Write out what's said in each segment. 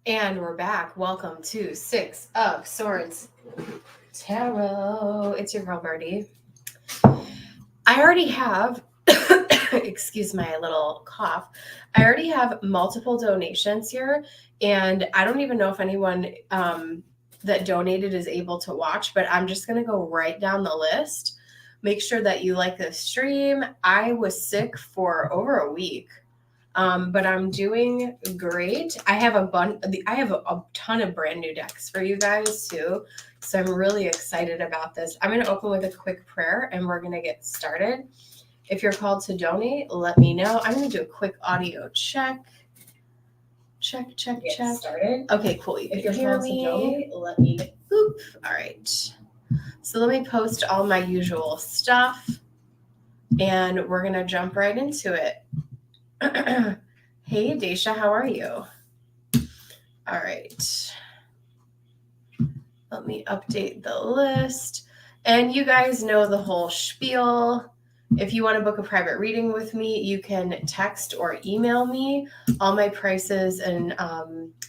And we're back. Welcome to Six of Swords Tarot. It's your girl, Birdie. I already have, excuse my little cough, I already have multiple donations here, and I don't even know if anyone that donated is able to watch, but I'm just going to go right down the list. Make sure that you like this stream. I was sick for over a week. But I'm doing great. I have a ton of brand new decks for you guys too. So I'm really excited about this. I'm going to open with a quick prayer and we're going to get started. If you're called to donate, let me know. I'm going to do a quick audio check. Check. Started. Okay, cool. If you're called to donate, let me. Boop. All right. So let me post all my usual stuff and we're going to jump right into it. Hey, Daisha, how are you? All right. Let me update the list. And you guys know the whole spiel. If you want to book a private reading with me, you can text or email me. All my prices and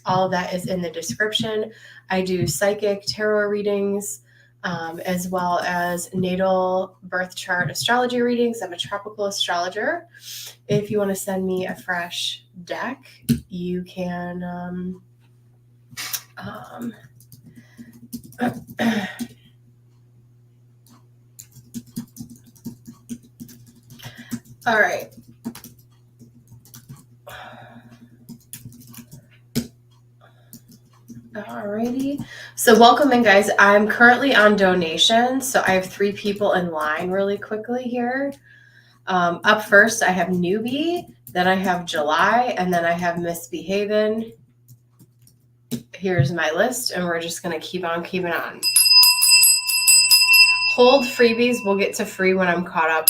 all of that is in the description. I do psychic tarot readings, as well as natal birth chart astrology readings. I'm a tropical astrologer. If you want to send me a fresh deck, you can all right. Alrighty. So welcome in, guys. I'm currently on donation. So I have 3 people in line really quickly here. Up first, I have Newbie, then I have July, and then I have Misbehavin'. Here's my list, and we're just going to keep on keeping on. Hold freebies. We'll get to free when I'm caught up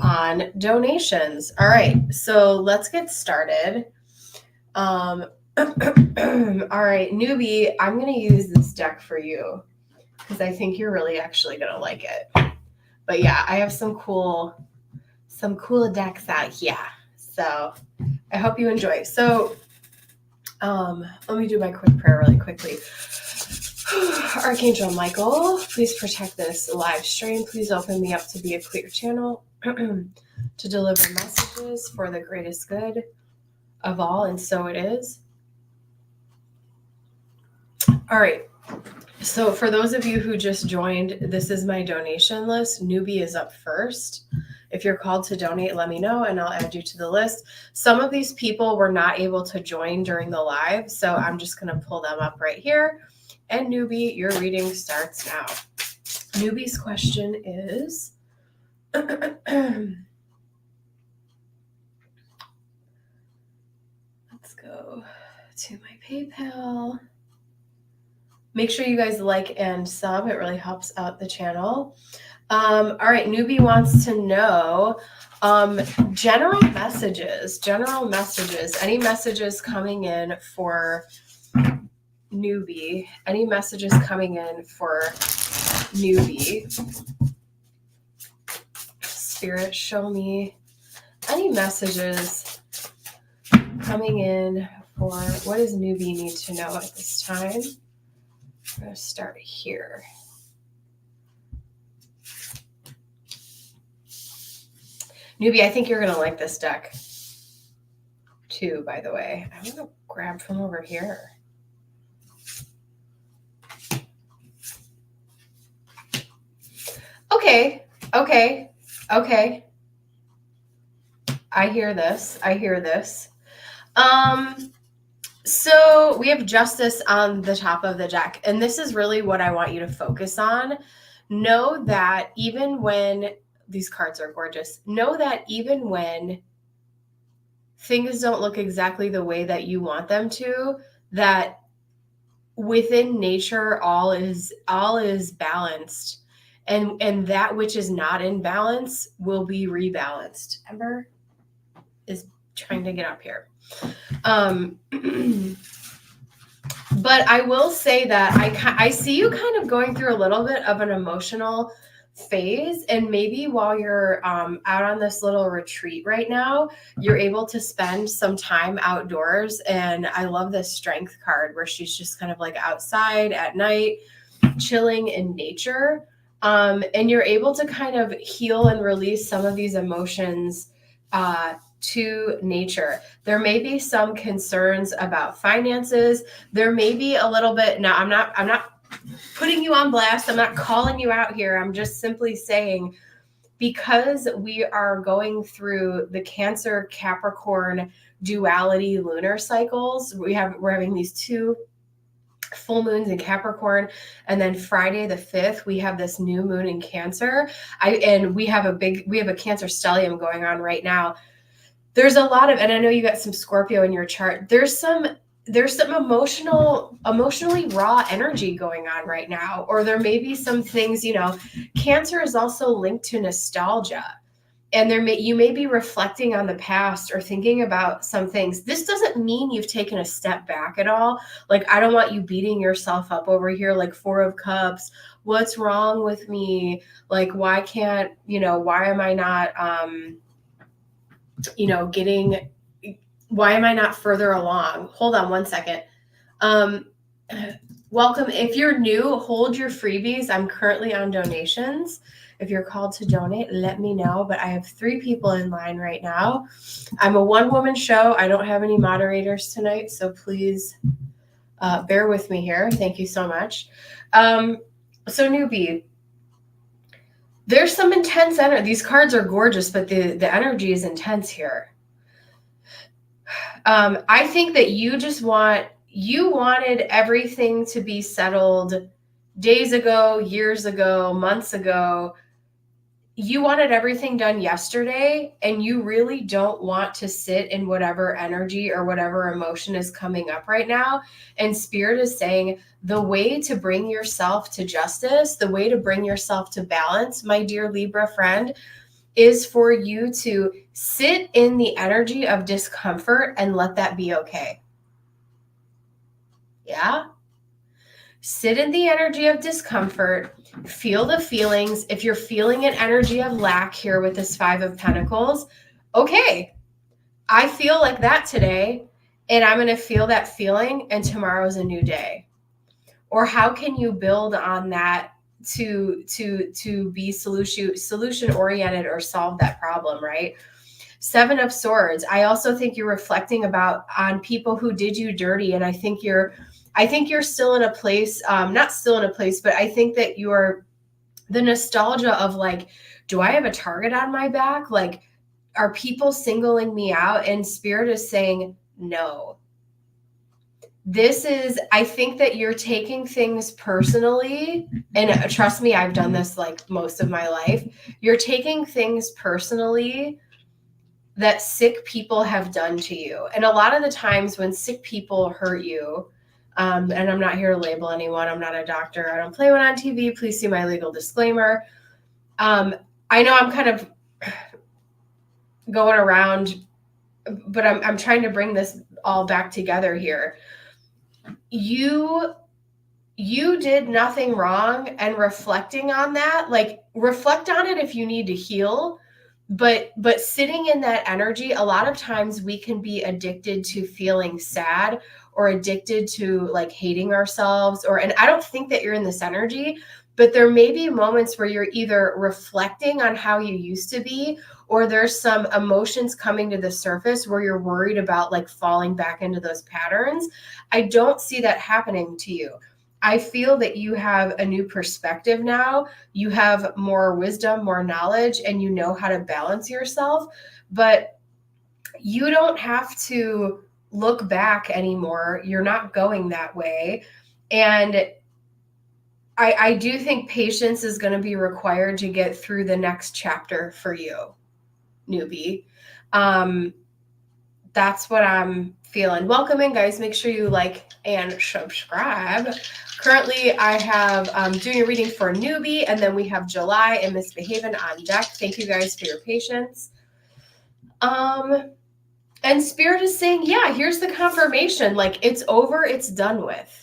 on donations. All right, so let's get started. All right, Newbie, I'm going to use this deck for you because I think you're really actually going to like it. But yeah, I have some cool decks out here. So I hope you enjoy. So let me do my quick prayer really quickly. Archangel Michael, please protect this live stream. Please open me up to be a clear channel to deliver messages for the greatest good of all, and so it is. All right. So for those of you who just joined, this is my donation list. Newbie is up first. If you're called to donate, let me know and I'll add you to the list. Some of these people were not able to join during the live, so I'm just going to pull them up right here. And Newbie, your reading starts now. Newbie's question is, let's go to my PayPal. Make sure you guys like and sub. It really helps out the channel. All right, Newbie wants to know general messages. Any messages coming in for Newbie? Any messages coming in for Newbie? Spirit, show me any messages coming in for what does Newbie need to know at this time? I'm going to start here. Newbie, I think you're going to like this deck too, by the way. I'm going to grab from over here. Okay. I hear this. So we have justice on the top of the deck, and this is really what I want you to focus on. Know that even when these cards are gorgeous, know that even when things don't look exactly the way that you want them to, that within nature all is balanced, and that which is not in balance will be rebalanced. Ember is trying to get up here. But I will say that I see you kind of going through a little bit of an emotional phase, and maybe while you're out on this little retreat right now, you're able to spend some time outdoors. And I love this strength card where she's just kind of like outside at night, chilling in nature. And you're able to kind of heal and release some of these emotions to nature. There may be some concerns about finances. There may be a little bit. Now, I'm not putting you on blast. I'm not calling you out here. I'm just simply saying, because we are going through the Cancer Capricorn duality lunar cycles, we're having these 2 full moons in Capricorn, and then Friday the 5th we have this new moon in Cancer. We have a Cancer stellium going on right now. There's a lot of, and I know you got some Scorpio in your chart. There's some emotionally raw energy going on right now, or there may be some things, Cancer is also linked to nostalgia. And you may be reflecting on the past or thinking about some things. This doesn't mean you've taken a step back at all. Like, I don't want you beating yourself up over here, like 4 of Cups. What's wrong with me? Like, why am I not, why am I not further along? Hold on one second. Welcome. If you're new, hold your freebies. I'm currently on donations. If you're called to donate, let me know. But I have 3 people in line right now. I'm a one-woman show. I don't have any moderators tonight, so please bear with me here. Thank you so much. So newbie, there's some intense energy. These cards are gorgeous, but the energy is intense here. I think that you wanted everything to be settled days ago, years ago, months ago. You wanted everything done yesterday, and you really don't want to sit in whatever energy or whatever emotion is coming up right now. And Spirit is saying the way to bring yourself to justice, the way to bring yourself to balance, my dear Libra friend, is for you to sit in the energy of discomfort and let that be okay. Yeah? Sit in the energy of discomfort, feel the feelings. If you're feeling an energy of lack here with this 5 of Pentacles, okay, I feel like that today, and I'm going to feel that feeling, and tomorrow's a new day. Or how can you build on that to be solution oriented or solve that problem, right? 7 of Swords. I also think you're reflecting on people who did you dirty, and I think you're still in a place, not still in a place, but I think that the nostalgia of like, do I have a target on my back? Like, are people singling me out? And Spirit is saying, no. I think that you're taking things personally, and trust me, I've done this like most of my life. You're taking things personally that sick people have done to you. And a lot of the times when sick people hurt you, and I'm not here to label anyone, I'm not a doctor, I don't play one on TV, please see my legal disclaimer. I know I'm kind of going around, but I'm trying to bring this all back together here. You did nothing wrong, and reflecting on that, like, reflect on it if you need to heal, but sitting in that energy, a lot of times we can be addicted to feeling sad or addicted to like hating ourselves, and I don't think that you're in this energy, but there may be moments where you're either reflecting on how you used to be, or there's some emotions coming to the surface where you're worried about like falling back into those patterns. I don't see that happening to you. I feel that you have a new perspective now. You have more wisdom, more knowledge, and you know how to balance yourself, but you don't have to look back anymore. You're not going that way. And I do think patience is going to be required to get through the next chapter for you, newbie. That's what I'm feeling. Welcome in, guys. Make sure you like and subscribe. Currently, I have doing a reading for a newbie, and then we have July and Misbehaving on deck. Thank you guys for your patience. And Spirit is saying, yeah, here's the confirmation. Like, it's over, it's done with.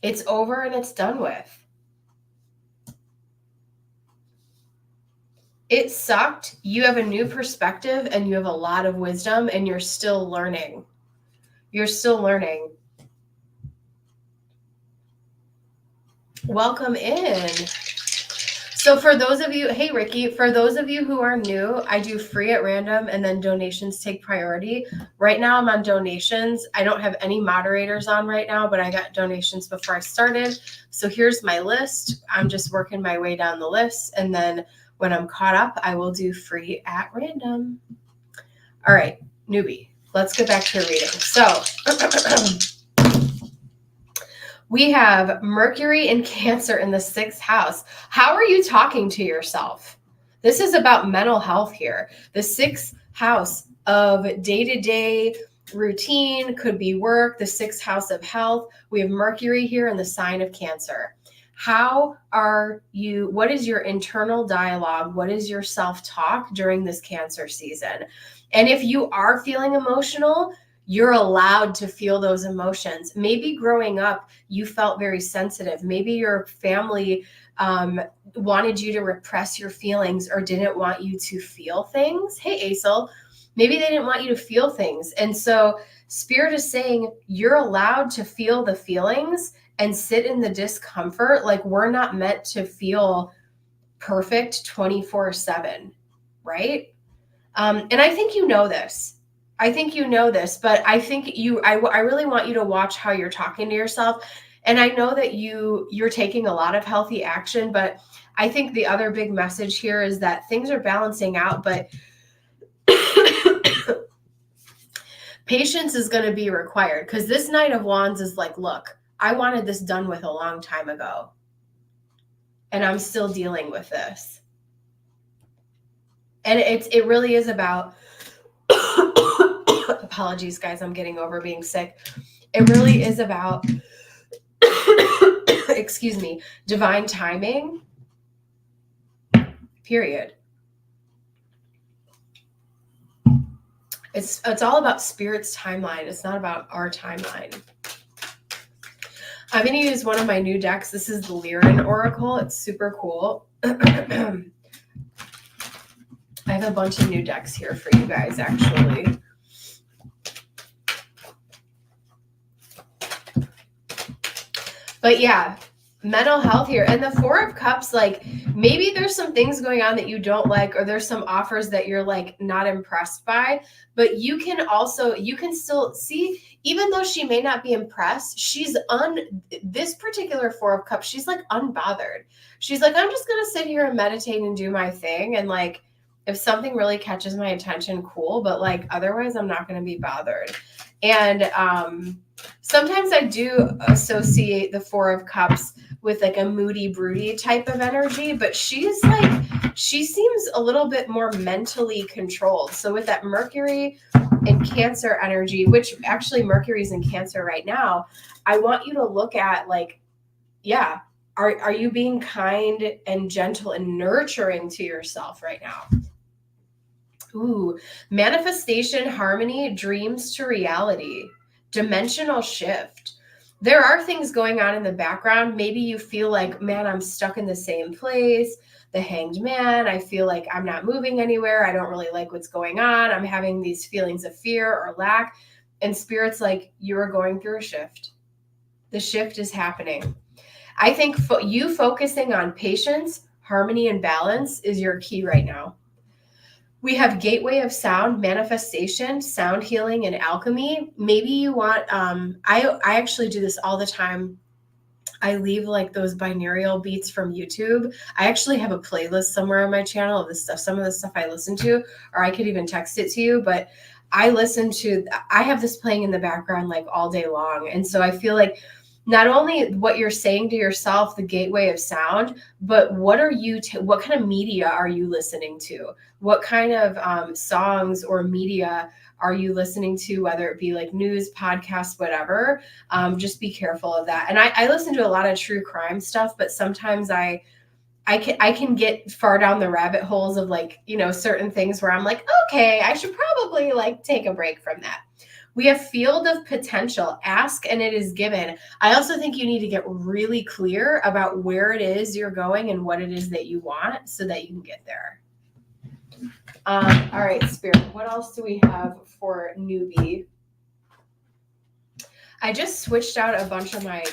It's over and it's done with. It sucked. You have a new perspective and you have a lot of wisdom and you're still learning. You're still learning. Welcome in. So for those of you, hey Ricky, for those of you who are new, I do free at random and then donations take priority. Right now I'm on donations. I don't have any moderators on right now, but I got donations before I started. So here's my list. I'm just working my way down the list. And then when I'm caught up, I will do free at random. All right, newbie, let's get back to your reading. So we have Mercury and Cancer in the 6th house. How are you talking to yourself? This is about mental health here. The 6th house of day-to-day routine could be work, the 6th house of health. We have Mercury here in the sign of Cancer. How are you? What is your internal dialogue? What is your self-talk during this Cancer season? And if you are feeling emotional, you're allowed to feel those emotions. Maybe growing up, you felt very sensitive. Maybe your family wanted you to repress your feelings or didn't want you to feel things. Hey, Aisel, maybe they didn't want you to feel things. And so Spirit is saying you're allowed to feel the feelings and sit in the discomfort. Like we're not meant to feel perfect 24/7, right? And I think you know this. I think you know this, but I think I really want you to watch how you're talking to yourself. And I know that you're taking a lot of healthy action, but I think the other big message here is that things are balancing out, but patience is going to be required because this Knight of Wands is like, look, I wanted this done with a long time ago, and I'm still dealing with this. And it really is about apologies, guys, I'm getting over being sick. It really is about excuse me, divine timing, period. It's all about Spirit's timeline. It's not about our timeline. I'm going to use one of my new decks. This is the Lyran Oracle. It's super cool. I have a bunch of new decks here for you guys, actually. But yeah, mental health here. And the Four of Cups, like maybe there's some things going on that you don't like, or there's some offers that you're like not impressed by, but you can still see, even though she may not be impressed, this particular Four of Cups, she's like unbothered. She's like, I'm just going to sit here and meditate and do my thing. And like, if something really catches my attention, cool. But like, otherwise I'm not going to be bothered. And, sometimes I do associate the Four of Cups with like a moody, broody type of energy, but she seems a little bit more mentally controlled. So with that Mercury and Cancer energy, which actually Mercury's in Cancer right now, I want you to look at like, yeah, are you being kind and gentle and nurturing to yourself right now? Ooh, manifestation, harmony, dreams to reality. Dimensional shift. There are things going on in the background. Maybe you feel like, man, I'm stuck in the same place. The Hanged Man. I feel like I'm not moving anywhere. I don't really like what's going on. I'm having these feelings of fear or lack. And Spirit's like, you are going through a shift. The shift is happening. I think you focusing on patience, harmony, and balance is your key right now. We have gateway of sound, manifestation, sound healing, and alchemy. Maybe you want, I actually do this all the time. I leave like those binaural beats from YouTube. I actually have a playlist somewhere on my channel of this stuff, some of the stuff I listen to, or I could even text it to you, but I have this playing in the background like all day long. And so I feel like not only what you're saying to yourself, the gateway of sound, but what kind of media are you listening to? What kind of songs or media are you listening to, whether it be like news, podcasts, whatever? Just be careful of that. And I listen to a lot of true crime stuff, but sometimes I can get far down the rabbit holes of like, certain things where I'm like, okay, I should probably like take a break from that. We have field of potential. Ask and it is given. I also think you need to get really clear about where it is you're going and what it is that you want so that you can get there. All right, Spirit, what else do we have for newbie? I just switched out a bunch of my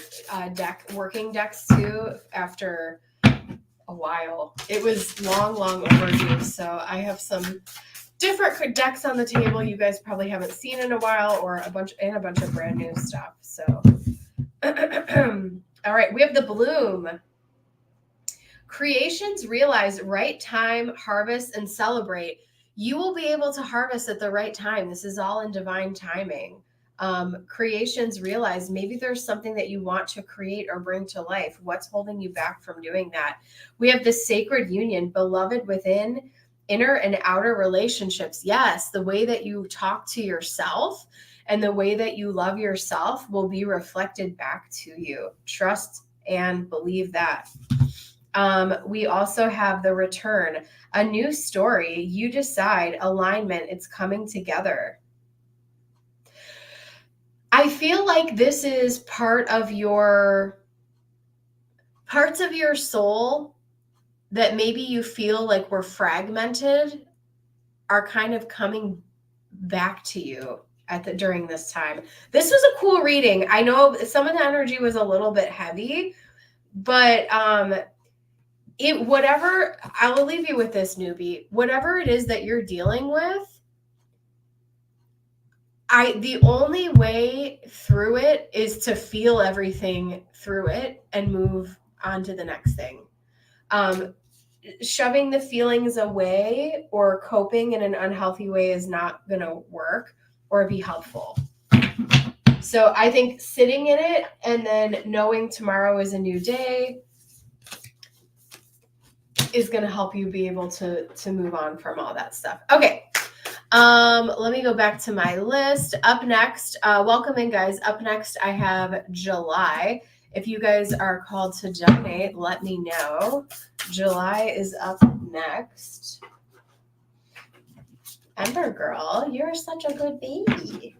working decks too after a while. It was long overdue, so I have some different decks on the table you guys probably haven't seen in a while, or a bunch of brand new stuff. So, all right, we have the Bloom. Creations realize right time, harvest, and celebrate. You will be able to harvest at the right time. This is all in divine timing. Creations realize maybe there's something that you want to create or bring to life. What's holding you back from doing that? We have the sacred union, beloved within, inner and outer relationships. Yes, the way that you talk to yourself and the way that you love yourself will be reflected back to you. Trust and believe that. We also have the return, a new story. You decide, alignment, it's coming together. I feel like this is parts of your soul that maybe you feel like were fragmented are kind of coming back to you during this time. This was a cool reading. I know some of the energy was a little bit heavy, but whatever, I will leave you with this, newbie. Whatever it is that you're dealing with, the only way through it is to feel everything through it and move on to the next thing. Shoving the feelings away or coping in an unhealthy way is not going to work or be helpful. So I think sitting in it and then knowing tomorrow is a new day is going to help you be able to move on from all that stuff. Okay. Let me go back to my list. Up next, welcome in, guys. Up next, I have July. If you guys are called to donate, let me know. July is up next. Ember girl, you're such a good baby.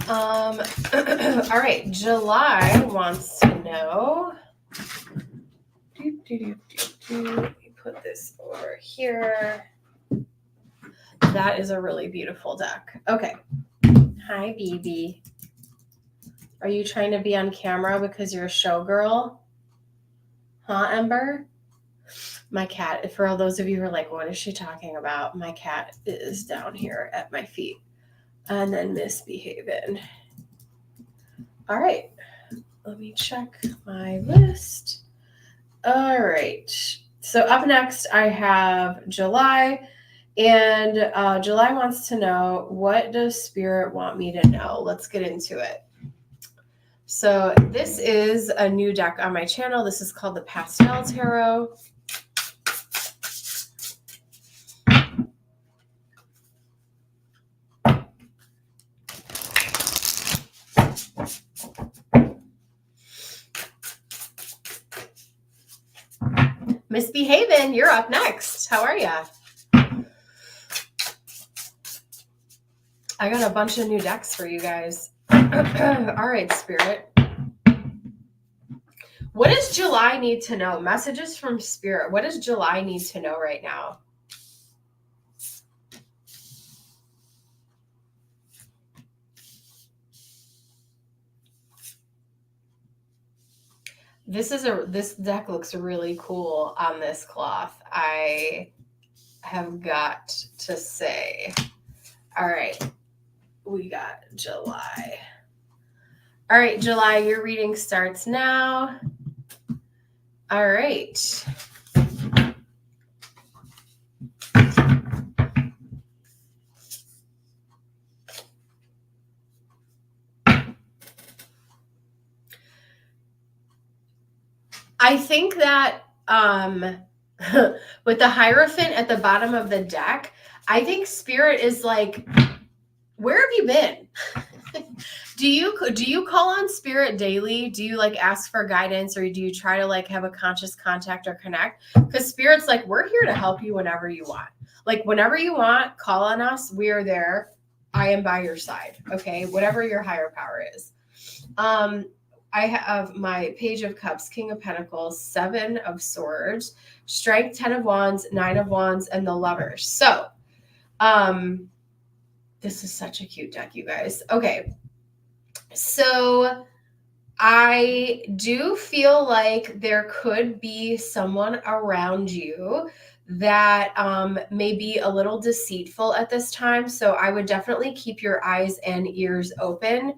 All right, July wants to know. Let me put this over here. That is a really beautiful deck. Okay. Hi, BB. Are you trying to be on camera because you're a showgirl? Huh, Ember? My cat, for all those of you who are like, what is she talking about? My cat is down here at my feet and then misbehaving. All right, let me check my list. All right, so up next I have July, and July wants to know, what does Spirit want me to know? Let's get into it. So this is a new deck on my channel. This is called the Pastel Tarot. Misbehaving, you're up next. How are ya? I got a bunch of new decks for you guys. All right, Spirit. What does July need to know? Messages from Spirit. What does July need to know right now? This deck looks really cool on this cloth. I have got to say. All right, we got July. All right, July, your reading starts now. All right. I think that with the Hierophant at the bottom of the deck, I think Spirit is like where have you been? Do you call on spirit daily? Do you like ask for guidance, or do you try to like have a conscious contact or connect? Because spirit's like, we're here to help you whenever you want. Like whenever you want, call on us. We are there. I am by your side. Okay. Whatever your higher power is. I have my Page of Cups, King of Pentacles, 7 of Swords, Strength, 10 of Wands, 9 of Wands, and the Lovers. So, this is such a cute deck, you guys. Okay. So I do feel like there could be someone around you that may be a little deceitful at this time. So I would definitely keep your eyes and ears open.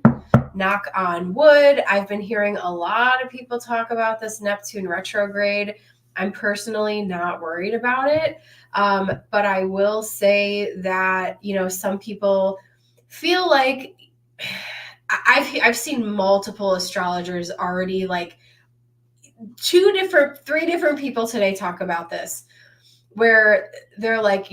Knock on wood. I've been hearing a lot of people talk about this Neptune retrograde. I'm personally not worried about it. But I will say that, some people feel like I've seen multiple astrologers already, like 3 different people today talk about this, where they're like,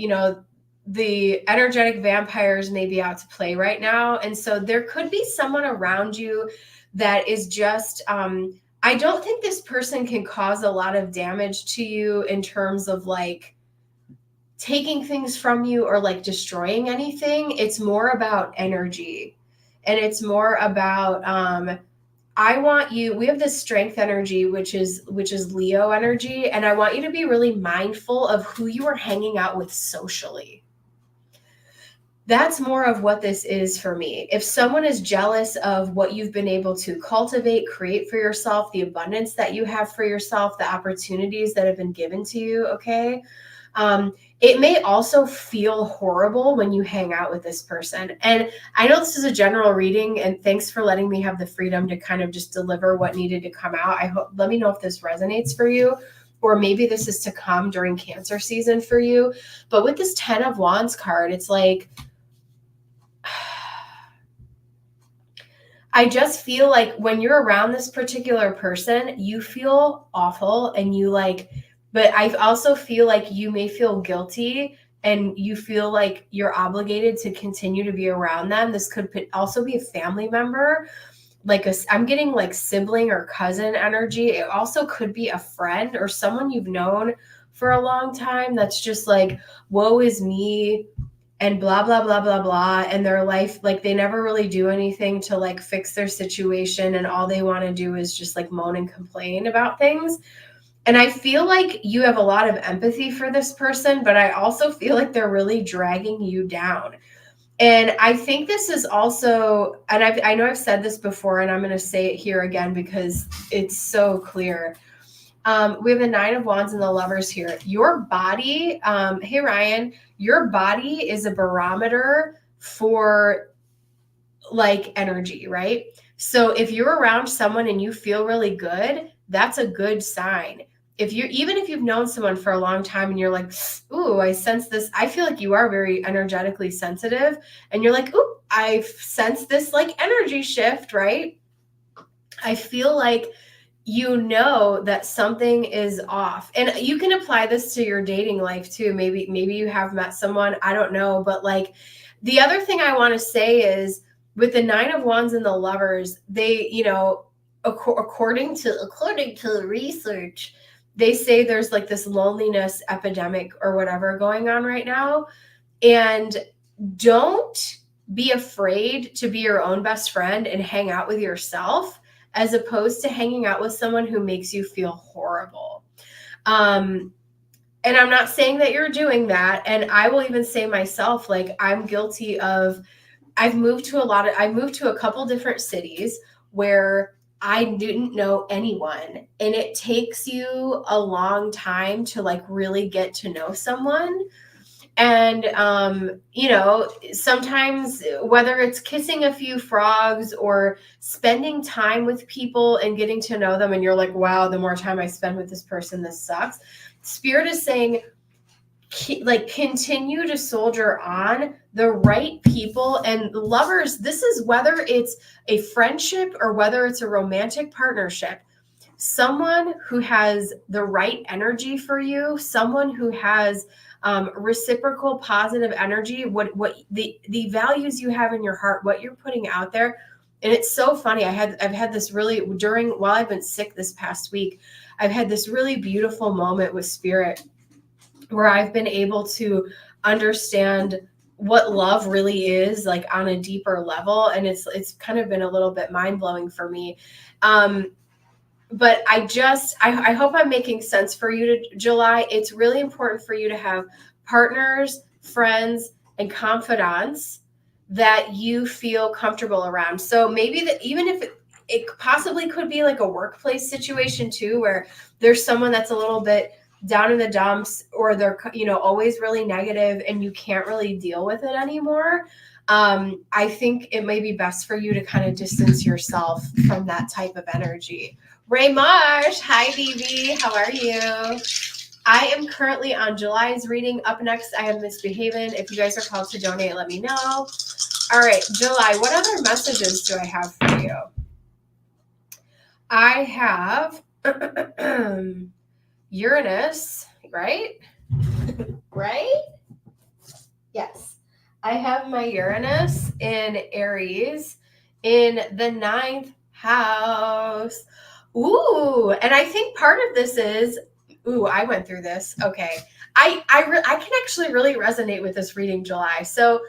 the energetic vampires may be out to play right now. And so there could be someone around you that is just, I don't think this person can cause a lot of damage to you in terms of like taking things from you or like destroying anything. It's more about energy, and it's more about, I want you, we have this strength energy, which is Leo energy. And I want you to be really mindful of who you are hanging out with socially. That's more of what this is for me. If someone is jealous of what you've been able to cultivate, create for yourself, the abundance that you have for yourself, the opportunities that have been given to you, okay? It may also feel horrible when you hang out with this person. And I know this is a general reading, and thanks for letting me have the freedom to kind of just deliver what needed to come out. Let me know if this resonates for you, or maybe this is to come during Cancer season for you. But with this 10 of Wands card, it's like, I just feel like when you're around this particular person, you feel awful, and you like, but I also feel like you may feel guilty, and you feel like you're obligated to continue to be around them. This could also be a family member, I'm getting like sibling or cousin energy. It also could be a friend or someone you've known for a long time that's just like, woe is me, and blah, blah, blah, blah, blah. And their life, like they never really do anything to like fix their situation. And all they want to do is just like moan and complain about things. And I feel like you have a lot of empathy for this person, but I also feel like they're really dragging you down. And I think this is also, and I know I've said this before, and I'm going to say it here again because it's so clear. We have the 9 of Wands and the Lovers here. Your body, hey Ryan, your body is a barometer for like energy, right? So if you're around someone and you feel really good, that's a good sign. Even if you've known someone for a long time and you're like, ooh, I sense this. I feel like you are very energetically sensitive, and you're like, ooh, I sense this like energy shift, right? I feel like that something is off. And you can apply this to your dating life too. Maybe you have met someone, I don't know. But like the other thing I want to say is with the 9 of Wands and the Lovers, they, according to the research, they say there's like this loneliness epidemic or whatever going on right now. And don't be afraid to be your own best friend and hang out with yourself, as opposed to hanging out with someone who makes you feel horrible. And I'm not saying that you're doing that. And I will even say myself, like I'm guilty of, I've moved to a couple different cities where I didn't know anyone. And it takes you a long time to like really get to know someone. And, sometimes whether it's kissing a few frogs or spending time with people and getting to know them, and you're like, wow, the more time I spend with this person, this sucks. Spirit is saying, like, continue to soldier on. The right people and lovers, this is whether it's a friendship or whether it's a romantic partnership. someone who has the right energy for you, someone who has reciprocal positive energy, what the values you have in your heart, what you're putting out there. And it's so funny. I've had this really while I've been sick this past week, I've had this really beautiful moment with spirit where I've been able to understand what love really is, like on a deeper level. And it's kind of been a little bit mind-blowing for me. But I hope I'm making sense for you to July. It's really important for you to have partners, friends, and confidants that you feel comfortable around. So maybe that even if it possibly could be like a workplace situation too, where there's someone that's a little bit down in the dumps, or they're, always really negative and you can't really deal with it anymore. I think it may be best for you to kind of distance yourself from that type of energy. Ray Marsh, hi BB, how are you? I am currently on July's reading. Up next, I have Misbehaving. If you guys are called to donate, let me know. All right, July, what other messages do I have for you? I have Uranus, right? Right? Yes. I have my Uranus in Aries in the 9th house. Ooh, and I think part of this is, I went through this. Okay. I can actually really resonate with this reading, July. So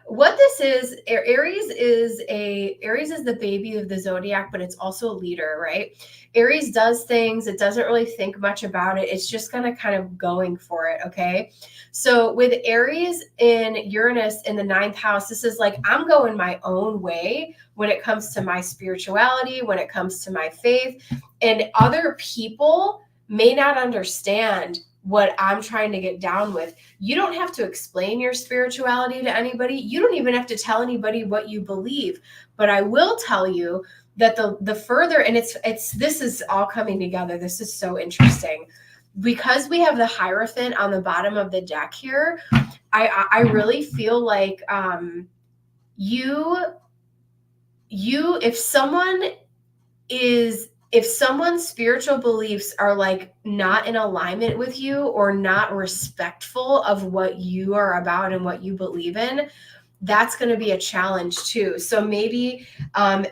what this is, Aries is the baby of the zodiac, but it's also a leader, right? Aries does things. It doesn't really think much about it. It's just kind of going for it. Okay. So with Aries in Uranus in the 9th house, this is like, I'm going my own way when it comes to my spirituality, when it comes to my faith, and other people may not understand what I'm trying to get down with. You don't have to explain your spirituality to anybody. You don't even have to tell anybody what you believe. But I will tell you that the further, and this is all coming together. This is so interesting. Because we have the Hierophant on the bottom of the deck here, I really feel like if someone's spiritual beliefs are like not in alignment with you or not respectful of what you are about and what you believe in, that's going to be a challenge too. So maybe, and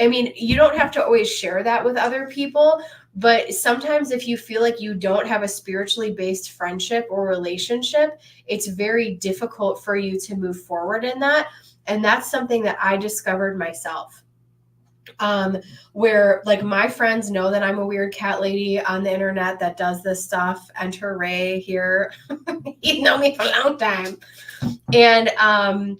I mean, you don't have to always share that with other people, but sometimes if you feel like you don't have a spiritually based friendship or relationship, it's very difficult for you to move forward in that. And that's something that I discovered myself. Where like my friends know that I'm a weird cat lady on the internet that does this stuff. Enter Ray here. He's known me for a long time. And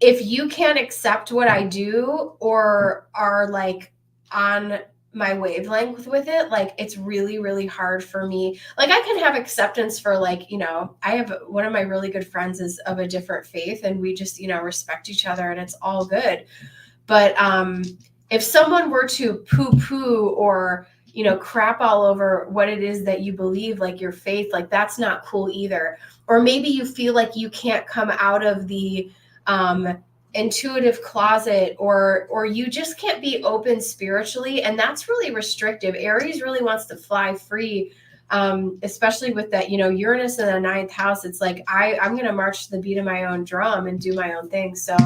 if you can't accept what I do or are like on my wavelength with it, like it's really, really hard for me. Like I can have acceptance for like, I have one of my really good friends is of a different faith and we just, respect each other and it's all good. But if someone were to poo-poo or, crap all over what it is that you believe, like your faith, like that's not cool either. Or maybe you feel like you can't come out of the intuitive closet or you just can't be open spiritually. And that's really restrictive. Aries really wants to fly free, especially with that, Uranus in the 9th house. It's like, I'm going to march to the beat of my own drum and do my own thing. So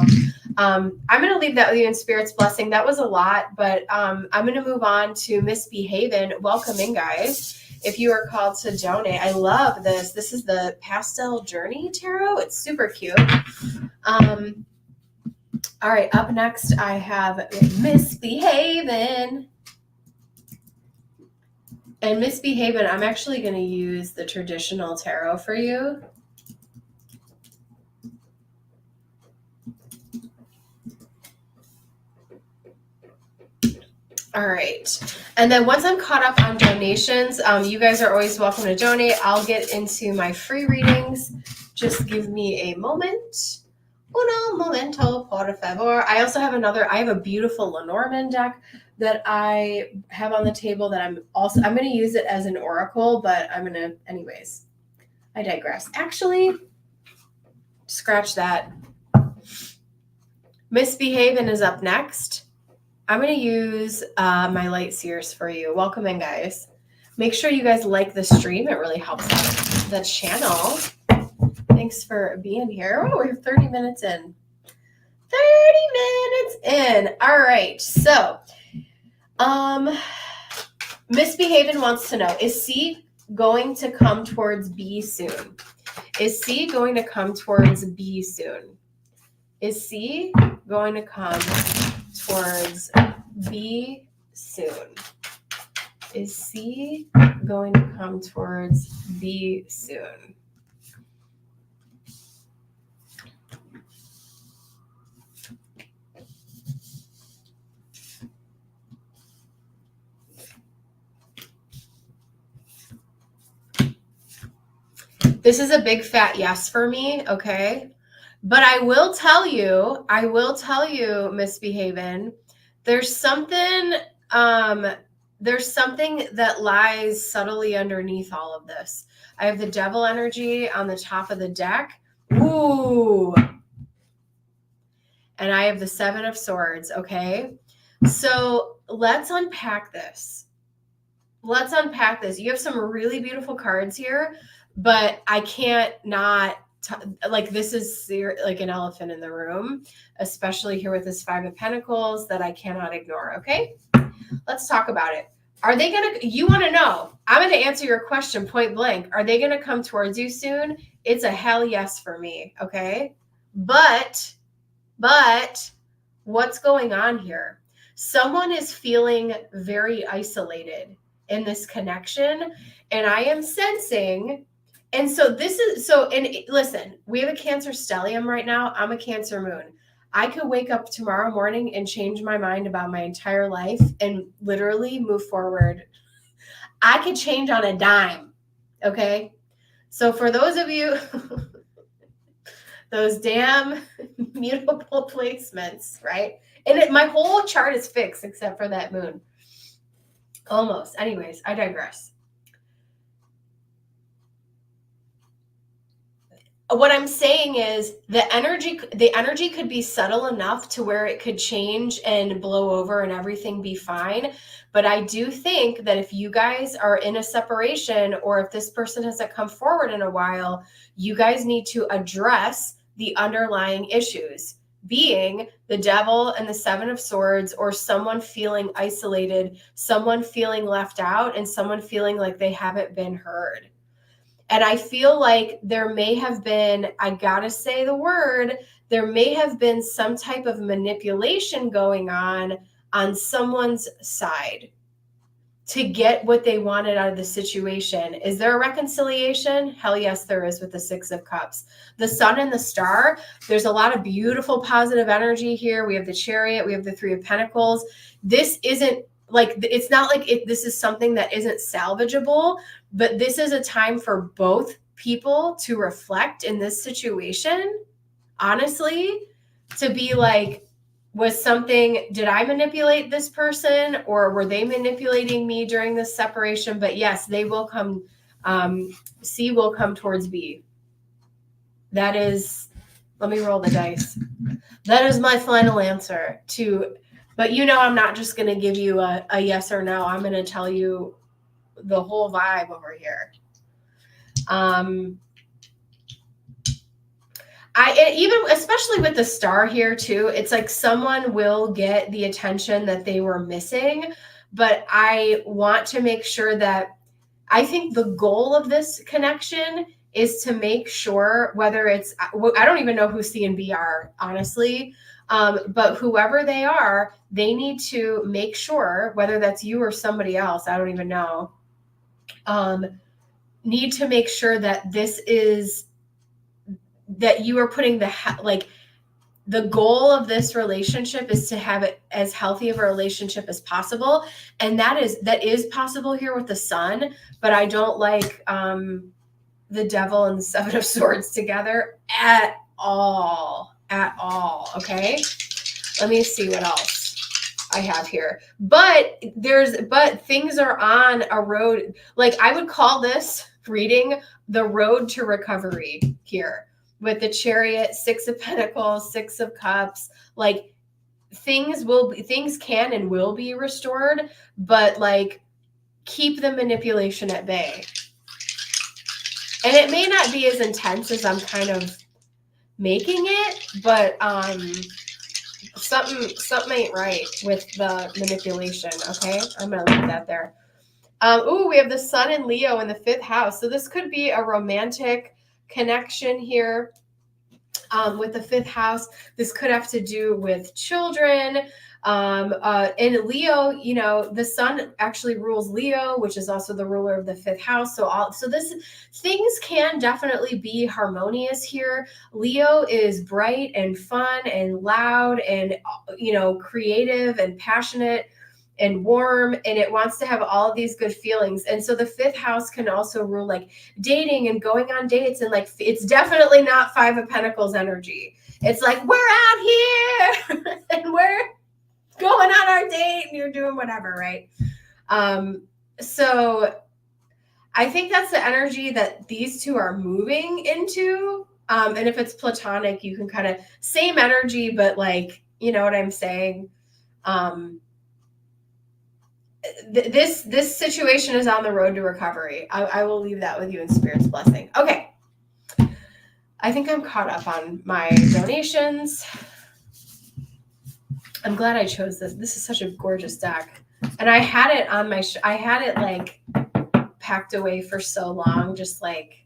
I'm going to leave that with you in Spirit's blessing. That was a lot, but I'm going to move on to Misbehaving. Welcome in, guys. If you are called to donate, I love this. This is the Pastel Journey Tarot. It's super cute. All right, up next, I have Misbehaving. And Misbehaving, I'm actually going to use the traditional tarot for you. All right. And then once I'm caught up on donations, you guys are always welcome to donate. I'll get into my free readings. Just give me a moment. Uno momento, por favor. I also have I have a beautiful Lenormand deck that I have on the table that I'm going to use it as an oracle, but anyways, I digress. Actually, scratch that. Misbehaving is up next. I'm going to use my light seers for you. Welcome in, guys. Make sure you guys like the stream. It really helps out the channel. Thanks for being here. Oh, we're 30 minutes in. 30 minutes in. All right. So, Misbehaving wants to know, is C going to come towards B soon? Is C going to come towards B soon? Is C going to come towards B soon? Is C going to come towards B soon? This is a big fat yes for me, okay? But I will tell you, Misbehaving, there's something that lies subtly underneath all of this. I have the devil energy on the top of the deck. Ooh. And I have the 7 of Swords, okay? So let's unpack this. You have some really beautiful cards here, but I can't not, this is like an elephant in the room, especially here with this 5 of Pentacles that I cannot ignore, okay? Let's talk about it. Are they going to, you want to know, I'm going to answer your question point blank. Are they going to come towards you soon? It's a hell yes for me, okay? But what's going on here? Someone is feeling very isolated in this connection, and I am sensing, and so listen, we have a Cancer stellium right now. I'm a Cancer moon. I could wake up tomorrow morning and change my mind about my entire life and literally move forward. I could change on a dime, okay? So for those of you, those damn mutable placements, right? And my whole chart is fixed except for that moon. Almost. Anyways, I digress. What I'm saying is the energy could be subtle enough to where it could change and blow over and everything be fine. But I do think that if you guys are in a separation, or if this person hasn't come forward in a while, you guys need to address the underlying issues, being the devil and the 7 of Swords, or someone feeling isolated, someone feeling left out, and someone feeling like they haven't been heard. And I feel like there may have been, I gotta say the word, there may have been some type of manipulation going on someone's side to get what they wanted out of the situation. Is there a reconciliation? Hell yes, there is, with the 6 of Cups. The Sun and the Star, there's a lot of beautiful positive energy here. We have the Chariot, we have the 3 of Pentacles. This isn't like, it's not like this is something that isn't salvageable, but this is a time for both people to reflect in this situation, honestly, to be like, did I manipulate this person, or were they manipulating me during this separation? But yes, they will come, C will come towards B. That is, let me roll the dice. That is my final answer but I'm not just going to give you a yes or no. I'm going to tell you the whole vibe over here. Especially with the Star here too, it's like someone will get the attention that they were missing, but I want to make sure that, I think the goal of this connection is to make sure, whether it's, I don't even know who C and B are, honestly, but whoever they are, they need to make sure, whether that's you or somebody else, I don't even know, need to make sure that that you are putting the goal of this relationship is to have it as healthy of a relationship as possible. And that is possible here with the Sun, but I don't like the Devil and the 7 of Swords together at all. Okay. Let me see what else I have here. But things are on a road. Like, I would call this reading the road to recovery here, with the Chariot, 6 of Pentacles, 6 of Cups. Like, things can and will be restored, but like keep the manipulation at bay. And it may not be as intense as I'm kind of making it, but something ain't right with the manipulation. Okay, I'm gonna leave that there. We have the Sun and Leo in the 5th house, so this could be a romantic connection here. With the 5th house, this could have to do with children. In Leo, you know, the Sun actually rules Leo, which is also the ruler of the 5th house. So this things can definitely be harmonious here. Leo is bright and fun and loud and, you know, creative and passionate and warm, and it wants to have all of these good feelings. And so the 5th house can also rule like dating and going on dates, and like it's definitely not 5 of Pentacles energy. It's like we're out here and we're going on our date and you're doing whatever, right? So I think that's the energy that these two are moving into. And if it's platonic, you can kind of same energy, but like, you know what I'm saying? This situation is on the road to recovery. I will leave that with you in Spirit's blessing. Okay. I think I'm caught up on my donations. I'm glad I chose this. This is such a gorgeous deck. And I had it on my, I had it like packed away for so long, just like,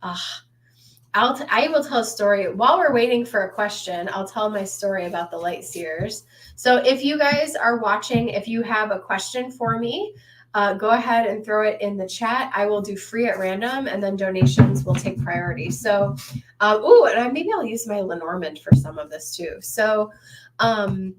I will tell a story while we're waiting for a question. I'll tell my story about the light seers. So if you guys are watching, if you have a question for me, go ahead and throw it in the chat. I will do free at random, and then donations will take priority. So, and maybe I'll use my Lenormand for some of this too. So, I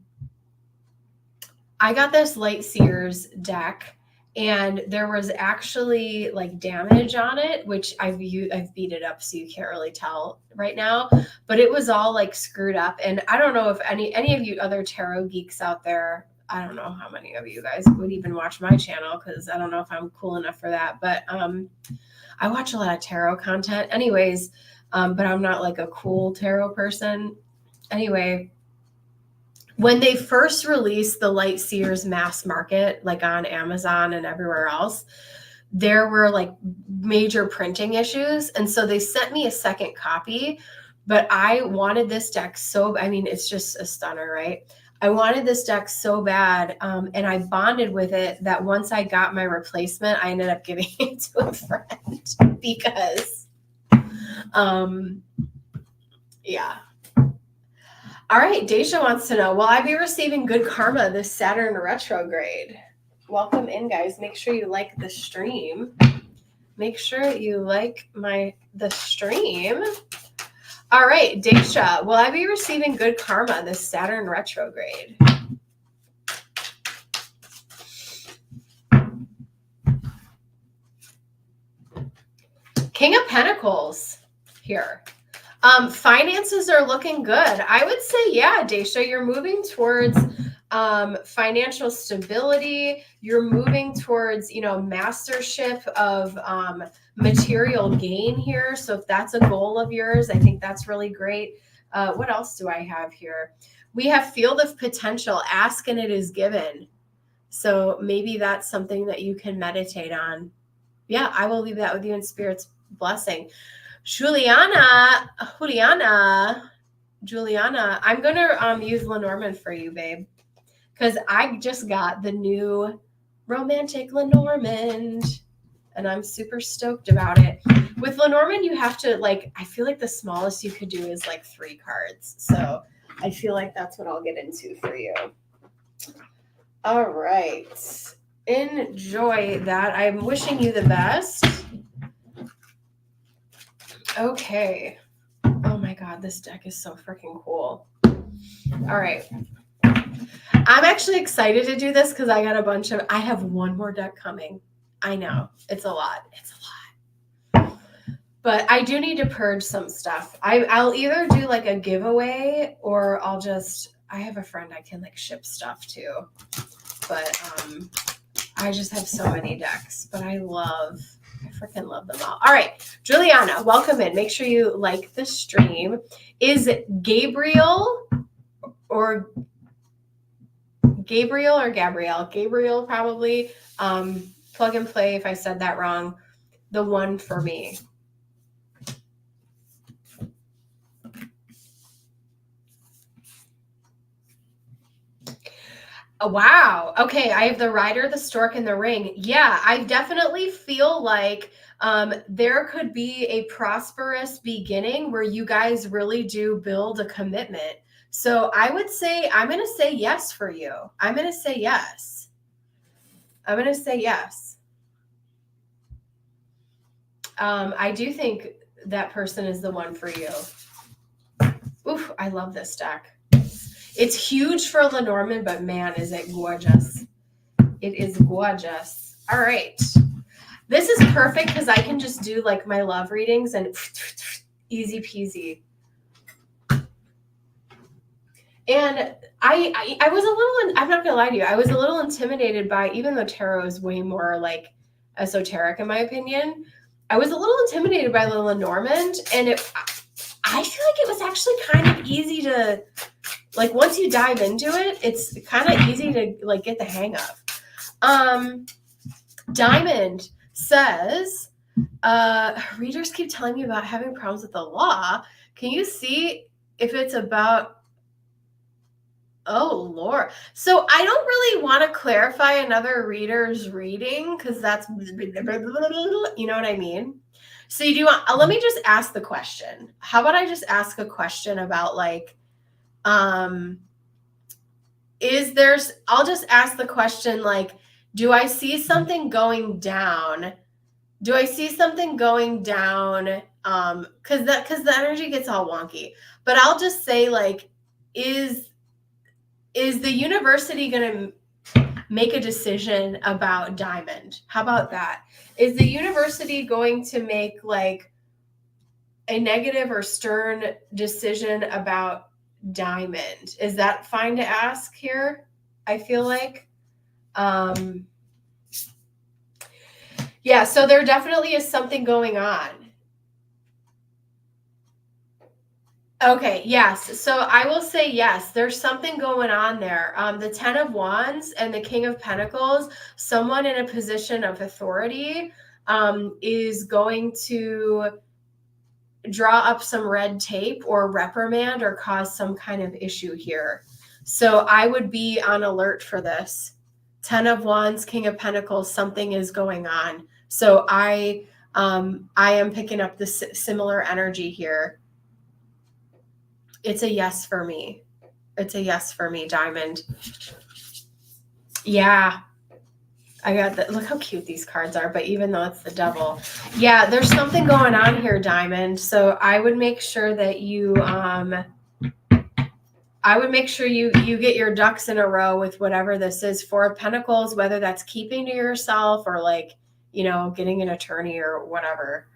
got this light seers deck, and there was actually like damage on it, which I've beat it up so you can't really tell right now, but it was all like screwed up. And I don't know if any of you other tarot geeks out there, I don't know how many of you guys would even watch my channel, because I don't know if I'm cool enough for that, but I watch a lot of tarot content anyways, but I'm not like a cool tarot person. Anyway, when they first released the Light Seers mass market, like on Amazon and everywhere else, there were like major printing issues. And so they sent me a second copy, but I wanted this deck so, I mean, it's just a stunner, right? I wanted this deck so bad. And I bonded with it that once I got my replacement, I ended up giving it to a friend because, yeah. All right, Deja wants to know, will I be receiving good karma this Saturn retrograde? Welcome in, guys. Make sure you like the stream. Make sure you like the stream. All right, Deja, will I be receiving good karma this Saturn retrograde? King of Pentacles here. Finances are looking good. I would say, yeah, Deja, you're moving towards financial stability. You're moving towards, you know, mastership of material gain here. So if that's a goal of yours, I think that's really great. What else do I have here? We have field of potential. Ask and it is given. So maybe that's something that you can meditate on. Yeah, I will leave that with you in Spirit's blessing. Juliana, I'm going to use Lenormand for you, babe, because I just got the new romantic Lenormand, and I'm super stoked about it. With Lenormand, you have to, like, I feel like the smallest you could do is like 3 cards. So I feel like that's what I'll get into for you. All right. Enjoy that. I'm wishing you the best. Okay. Oh my God, this deck is so freaking cool. All right. I'm actually excited to do this because I got I have one more deck coming. I know. It's a lot. But I do need to purge some stuff. I'll either do like a giveaway, or I have a friend I can like ship stuff to. But I just have so many decks. But I freaking love them all. All right, Juliana, welcome in. Make sure you like the stream. Is Gabriel or Gabriel or Gabrielle? Gabriel probably. Plug and play if I said that wrong. The one for me. Oh, wow. Okay, I have the rider, the stork, and the ring. Yeah, I definitely feel like there could be a prosperous beginning where you guys really do build a commitment. So I would say, I'm going to say yes for you. I'm going to say yes. I'm going to say yes. I do think that person is the one for you. Oof, I love this deck. It's huge for Lenormand, but man, is it gorgeous. It is gorgeous. All right. This is perfect because I can just do like my love readings and easy peasy. And I was a little, I'm not going to lie to you, I was a little intimidated by, even though tarot is way more like esoteric in my opinion, I was a little intimidated by the Lenormand, and I feel like it was actually kind of easy to, like, once you dive into it, it's kind of easy to like get the hang of. Diamond says, readers keep telling me about having problems with the law. Can you see if it's about, oh Lord. So I don't really want to clarify another reader's reading because that's, you know what I mean? So you do want, let me just ask the question. How about I just ask a question about like, I'll just ask the question like, do I see something going down? Do I see something going down? Because the energy gets all wonky. But I'll just say like, is the university going to make a decision about Diamond? How about that? Is the university going to make like a negative or stern decision about Diamond? Is that fine to ask here? I feel like. Yeah, so there definitely is something going on. Okay, yes. So I will say yes, there's something going on there. The 10 of Wands and the King of Pentacles, someone in a position of authority is going to draw up some red tape or reprimand or cause some kind of issue here. So I would be on alert for this. 10 of Wands, King of Pentacles, something is going on. So I am picking up this similar energy here. It's a yes for me. It's a yes for me, Diamond. Yeah. I got that. Look how cute these cards are, but even though it's the devil. Yeah, there's something going on here, Diamond. So I would make sure that you you get your ducks in a row with whatever this is. 4 of Pentacles, whether that's keeping to yourself or like, you know, getting an attorney or whatever.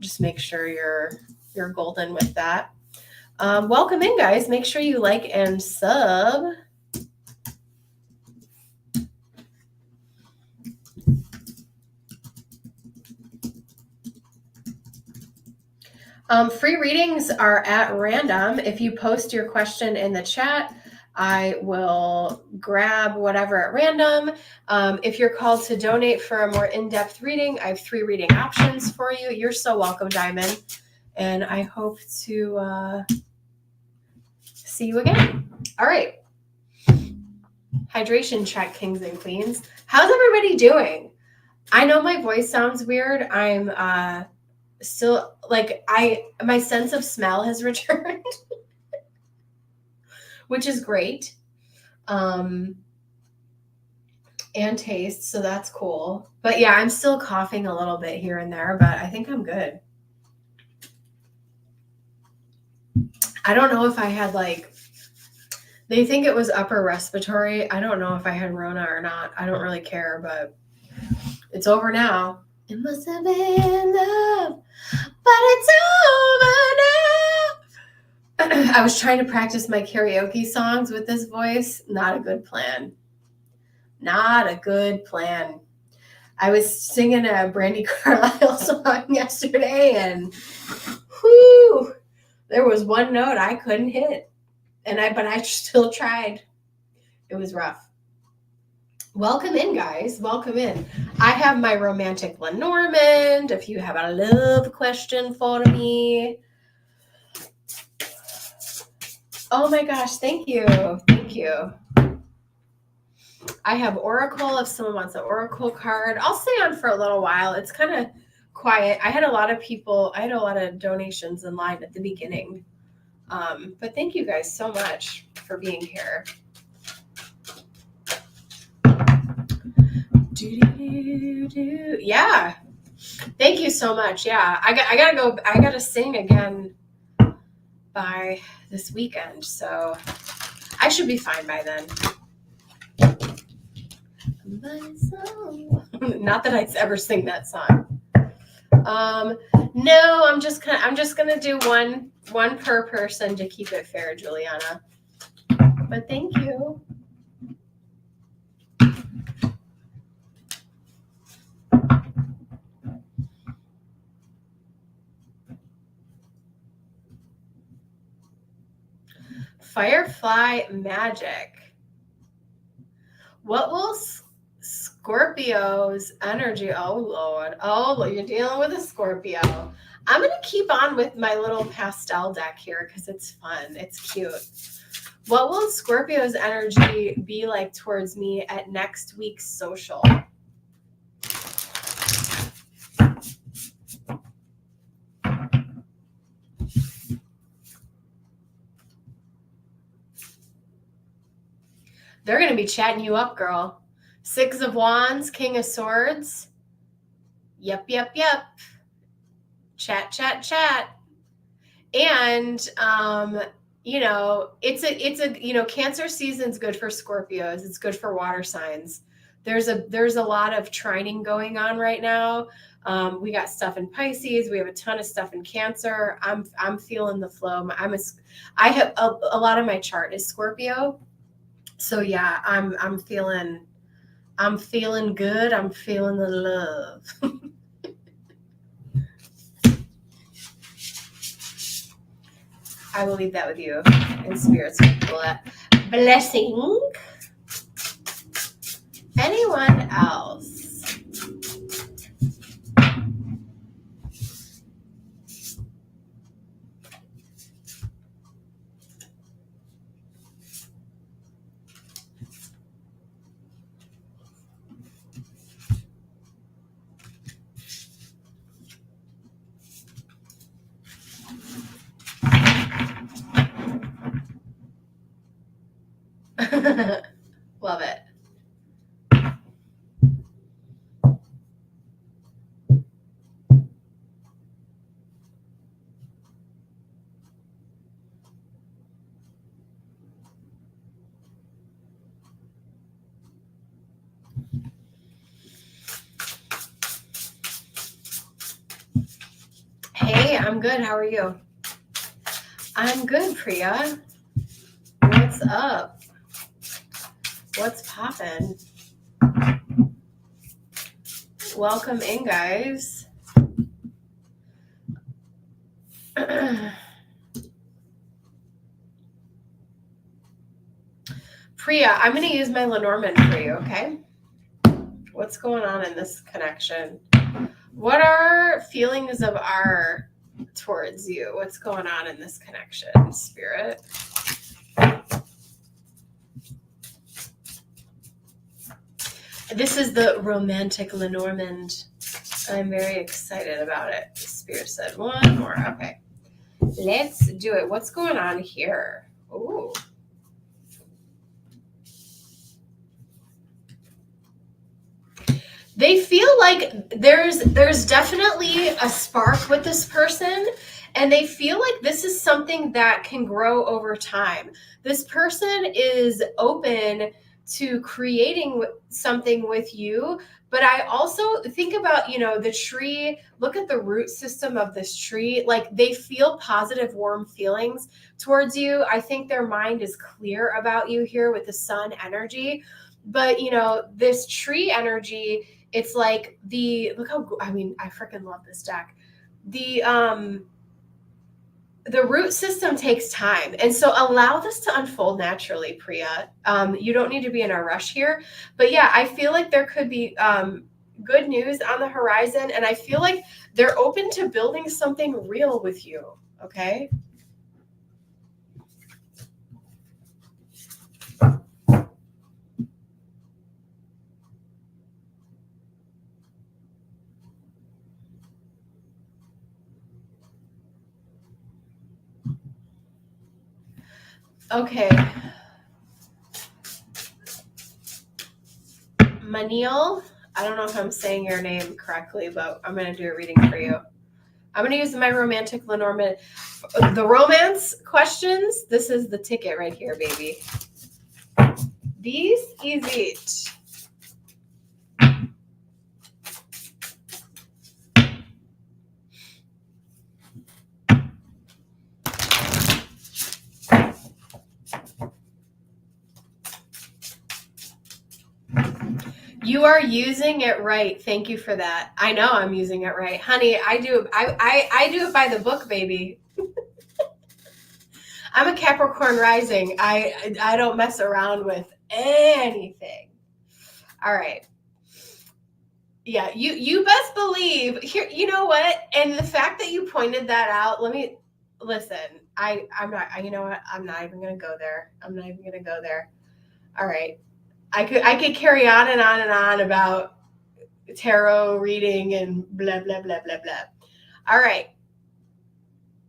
Just make sure you're golden with that. Welcome in, guys. Make sure you like and sub. Free readings are at random. If you post your question in the chat, I will grab whatever at random. If you're called to donate for a more in-depth reading, I have 3 reading options for you. You're so welcome, Diamond. And I hope to see you again. All right. Hydration check, kings and queens. How's everybody doing? I know my voice sounds weird. I'm still like my sense of smell has returned, which is great. And taste, so that's cool. But yeah, I'm still coughing a little bit here and there, but I think I'm good. I don't know if I had like, they think it was upper respiratory. I don't know if I had Rona or not. I don't really care, but it's over now. It must have been love, but it's over now. I was trying to practice my karaoke songs with this voice. Not a good plan. Not a good plan. I was singing a Brandy Carlisle song yesterday, and whoo, there was one note I couldn't hit, but I still tried. It was rough. Welcome in, guys. Welcome in. I have my romantic Lenormand. If you have a love question for me. Oh my gosh, thank you. Thank you. I have Oracle if someone wants an Oracle card. I'll stay on for a little while. It's kind of quiet. I had a lot of donations in line at the beginning. But thank you guys so much for being here. Yeah. Thank you so much. Yeah. I gotta sing again by this weekend. So I should be fine by then. Not that I ever sing that song. No, I'm just gonna do one per person to keep it fair, Juliana. But thank you. Firefly magic. What will Scorpio's energy? Oh Lord, you're dealing with a Scorpio. I'm gonna keep on with my little pastel deck here because it's fun. It's cute. What will Scorpio's energy be like towards me at next week's social? They're going to be chatting you up, girl. Six of Wands, King of Swords. Yep. Chat. And, Cancer season's good for Scorpios. It's good for water signs. There's a lot of trining going on right now. We got stuff in Pisces. We have a ton of stuff in Cancer. I'm feeling the flow. I have a lot of my chart is Scorpio. So yeah, I'm feeling good. I'm feeling the love. I will leave that with you in spirit's blessing. Anyone else? Love it. Hey, I'm good. How are you? I'm good, Priya. What's up? What's poppin'? Welcome in, guys. Priya, I'm going to use my Lenormand for you, okay? What's going on in this connection? What are feelings of our towards you? What's going on in this connection, Spirit? This is the romantic Lenormand. I'm very excited about it. Spirit said one more. Okay. Let's do it. What's going on here? Ooh. They feel like there's definitely a spark with this person, and they feel like this is something that can grow over time. This person is open to creating something with you, but I also think about, the tree. Look at the root system of this tree. Like, they feel positive, warm feelings towards you. I think their mind is clear about you here with the sun energy. But, this tree energy, it's like I freaking love this deck. the root system takes time. And so allow this to unfold naturally, Priya. You don't need to be in a rush here. But yeah, I feel like there could be good news on the horizon. And I feel like they're open to building something real with you. Okay. Okay. Manil, I don't know if I'm saying your name correctly, but I'm going to do a reading for you. I'm going to use my romantic Lenormand. The romance questions, this is the ticket right here, baby. This is it. You are using it right. Thank you for that. I know I'm using it right. Honey, I do it by the book, baby. I'm a Capricorn rising. I don't mess around with anything. All right. Yeah, you best believe here. You know what? And the fact that you pointed that out, let me listen. I'm not. You know what? I'm not even gonna go there. I'm not even gonna go there. All right. I could carry on and on and on about tarot reading and blah blah blah blah blah. All right.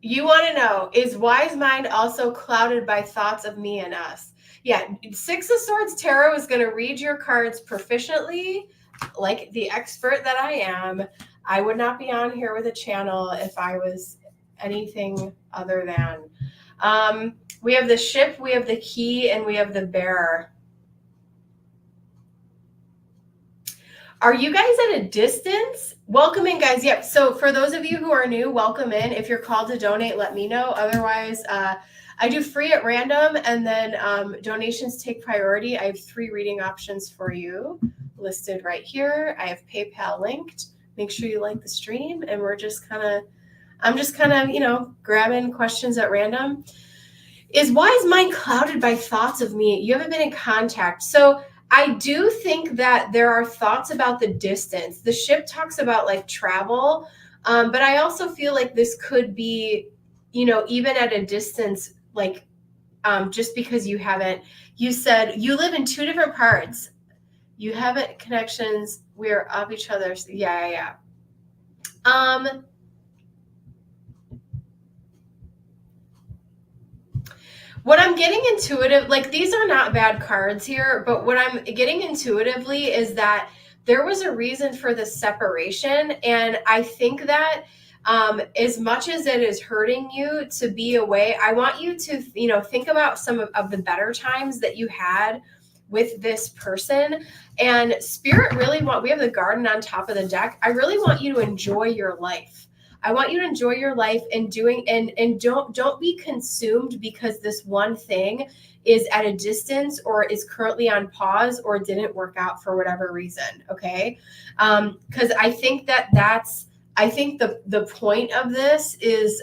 You want to know, is wise mind also clouded by thoughts of me and us? Yeah, Six of Swords Tarot is going to read your cards proficiently, like the expert that I am. I would not be on here with a channel if I was anything other than. We have the ship, we have the key, and we have the bearer. Are you guys at a distance? Welcome in, guys. Yep. So for those of you who are new, welcome in. If you're called to donate, let me know. Otherwise, I do free at random, and then donations take priority. I have 3 reading options for you listed right here. I have PayPal linked. Make sure you like the stream, and I'm just kind of, grabbing questions at random. Is wise mind clouded by thoughts of me? You haven't been in contact. So I do think that there are thoughts about the distance. The ship talks about like travel, but I also feel like this could be, even at a distance, like just because you said you live in 2 different parts. You haven't connections. We're of each other's. Yeah. What I'm getting intuitive, like these are not bad cards here, but what I'm getting intuitively is that there was a reason for the separation. And I think that as much as it is hurting you to be away, I want you to, think about some of the better times that you had with this person. And spirit really we have the garden on top of the deck. I really want you to enjoy your life. I want you to enjoy your life and don't be consumed because this one thing is at a distance or is currently on pause or didn't work out for whatever reason. Okay. Cause I think I think the point of this is,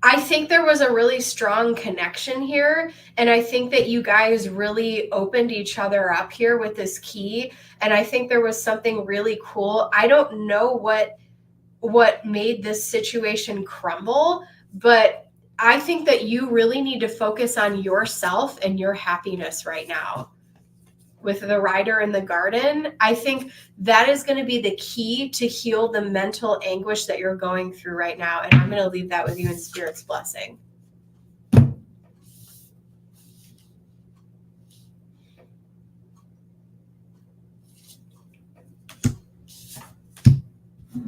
I think there was a really strong connection here. And I think that you guys really opened each other up here with this key. And I think there was something really cool. I don't know what made this situation crumble, but I think that you really need to focus on yourself and your happiness right now. With the rider in the garden, I think that is going to be the key to heal the mental anguish that you're going through right now. And I'm going to leave that with you in Spirit's blessing.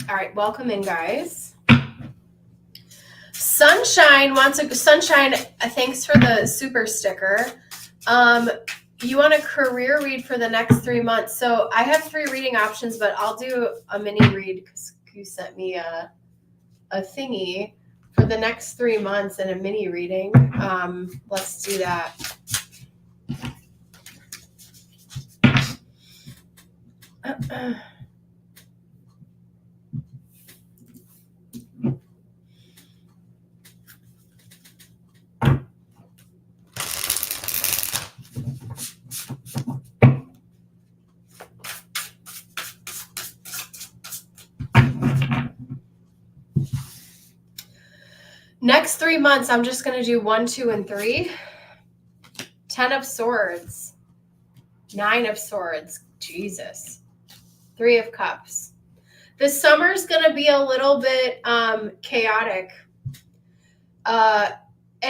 All right, welcome in, guys. Sunshine, thanks for the super sticker. You want a career read for the next 3 months. So I have 3 reading options, but I'll do a mini read because you sent me a thingy for the next 3 months and a mini reading. Let's do that. Next 3 months, I'm just going to do 1, 2, and 3. 10 of Swords. 9 of Swords. Jesus. 3 of Cups. The summer's going to be a little bit chaotic. And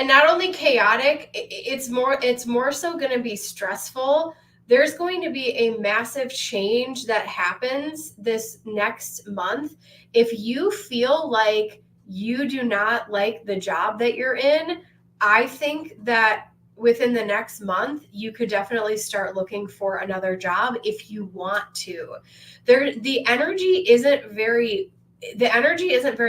not only chaotic, it's more so going to be stressful. There's going to be a massive change that happens this next month. If you feel like you do not like the job that you're in, I think that within the next month, you could definitely start looking for another job if you want to. The energy isn't very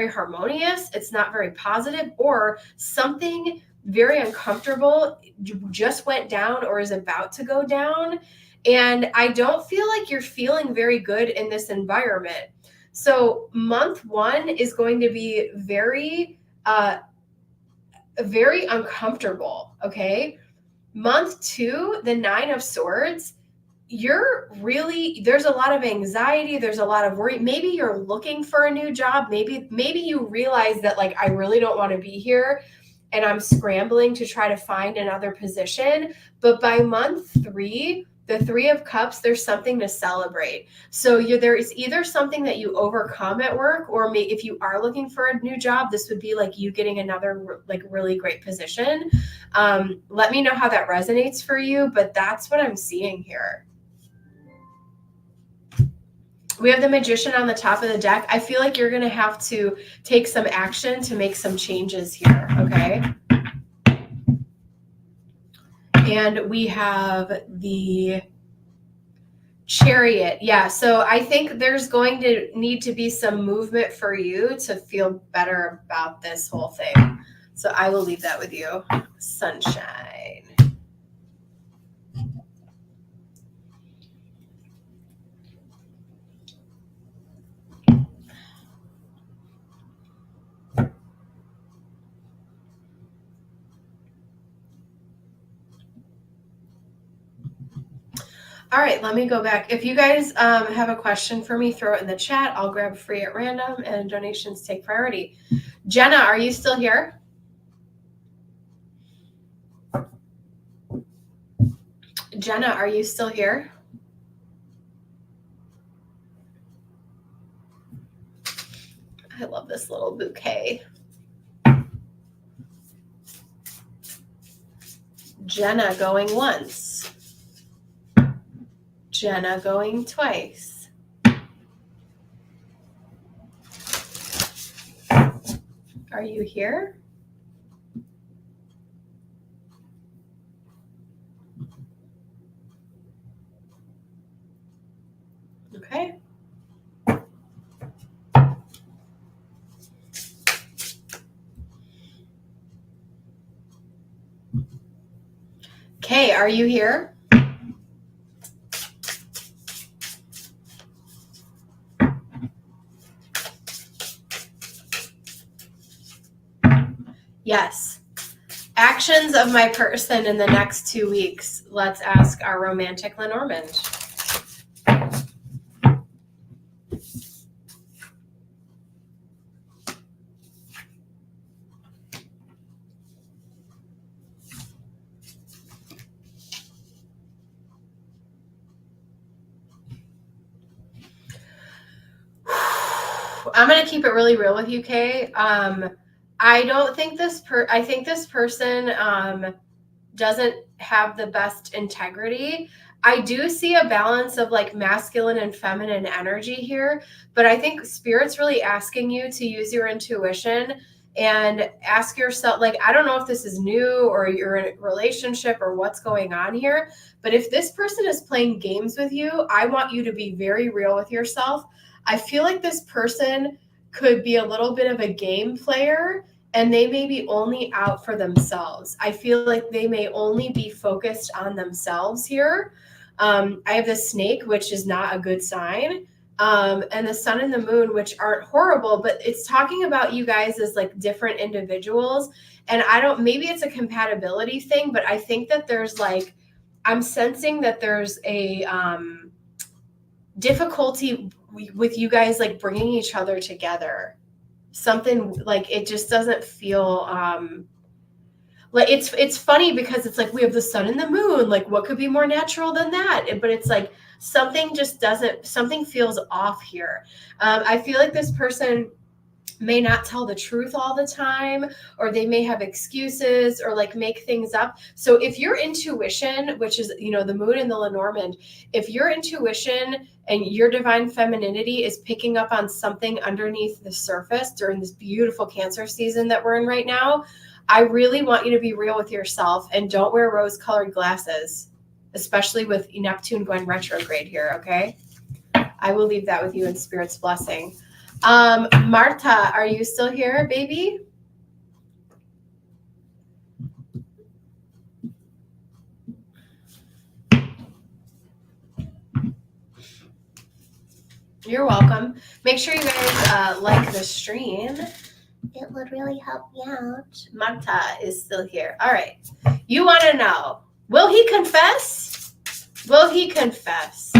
harmonious. It's not very positive, or something very uncomfortable just went down or is about to go down. And I don't feel like you're feeling very good in this environment. So month 1 is going to be very uncomfortable. Okay. Month 2, the 9 of Swords, there's a lot of anxiety. There's a lot of worry. Maybe you're looking for a new job. Maybe you realize that, like, I really don't want to be here and I'm scrambling to try to find another position. But by month 3, the 3 of Cups, there's something to celebrate. So there is either something that you overcome at work, or if you are looking for a new job, this would be like you getting another like really great position. Let me know how that resonates for you, but that's what I'm seeing here. We have the Magician on the top of the deck. I feel like you're going to have to take some action to make some changes here, okay? And we have the Chariot. Yeah, so I think there's going to need to be some movement for you to feel better about this whole thing. So I will leave that with you. Sunshine. All right, let me go back. If you guys have a question for me, throw it in the chat. I'll grab free at random, and donations take priority. Jenna, are you still here? Jenna, are you still here? I love this little bouquet. Jenna going once. Jenna going twice. Are you here? Okay. Okay, are you here? Yes. Actions of my person in the next 2 weeks. Let's ask our romantic Lenormand. I'm going to keep it really real with you, Kay. I don't think I think this person doesn't have the best integrity. I do see a balance of like masculine and feminine energy here, but I think Spirit's really asking you to use your intuition and ask yourself, like, I don't know if this is new or you're in a relationship or what's going on here, but if this person is playing games with you, I want you to be very real with yourself. I feel like this person could be a little bit of a game player, and they may be only out for themselves. I feel like they may only be focused on themselves here. I have the Snake, which is not a good sign, and the Sun and the Moon, which aren't horrible, but it's talking about you guys as like different individuals. And maybe it's a compatibility thing, but I think that there's like, I'm sensing that there's a difficulty with you guys like bringing each other together. something like it just doesn't feel like it's funny because it's like we have the sun and the moon, like what could be more natural than that? But it's like something feels off here. I feel like this person may not tell the truth all the time, or they may have excuses or like make things up. So if your intuition, which is, you know, the moon and the Lenormand, if your intuition and your divine femininity is picking up on something underneath the surface during this beautiful Cancer season that we're in right now, I really want you to be real with yourself and don't wear rose-colored glasses, especially with Neptune going retrograde here, okay? I will leave that with you in Spirit's blessing. Marta, are you still here, baby? You're welcome. Make sure you guys like the stream. It would really help me out. Marta is still here. All right. You want to know, will he confess? Will he confess?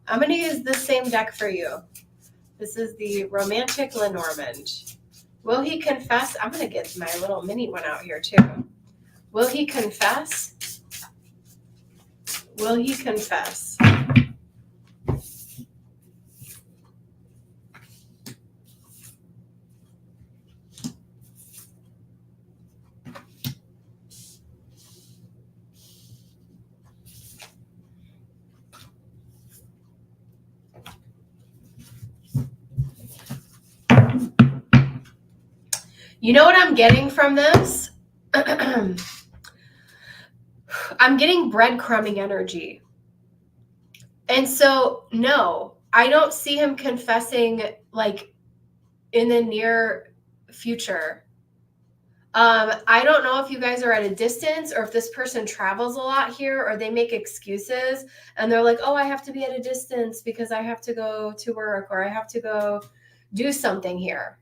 I'm going to use the same deck for you. This is the Romantic Lenormand. Will he confess? I'm going to get my little mini one out here too. Will he confess? Will he confess? You know what I'm getting from this? I'm getting breadcrumbing energy. And so, no, I don't see him confessing like in the near future. I don't know if you guys are at a distance or if this person travels a lot here or they make excuses and they're like, oh, I have to be at a distance because I have to go to work or I have to go do something here.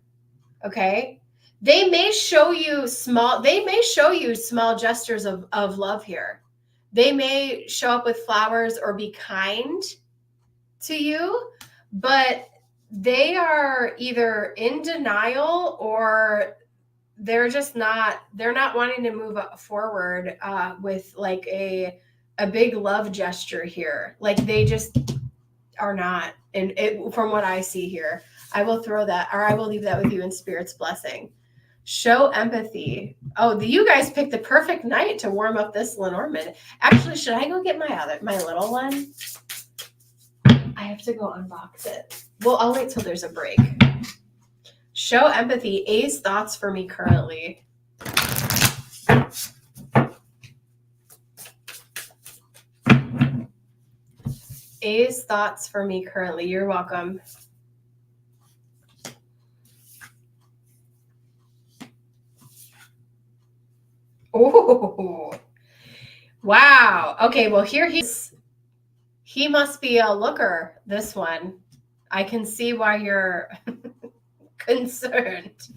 Okay. They may show you small gestures of love here. They may show up with flowers or be kind to you, but they are either in denial or they're not wanting to move forward with like a big love gesture here. Like they just are not. And from what I see here, I will throw that, or I will leave that with you in Spirit's blessing. Show empathy. Oh, you guys picked the perfect night to warm up this Lenormand. Actually, should I go get my little one? I have to go unbox it. Well, I'll wait till there's a break. Show empathy. A's thoughts for me currently. A's thoughts for me currently. You're welcome. Oh, wow. Okay, well, here he must be a looker, this one. I can see why you're concerned.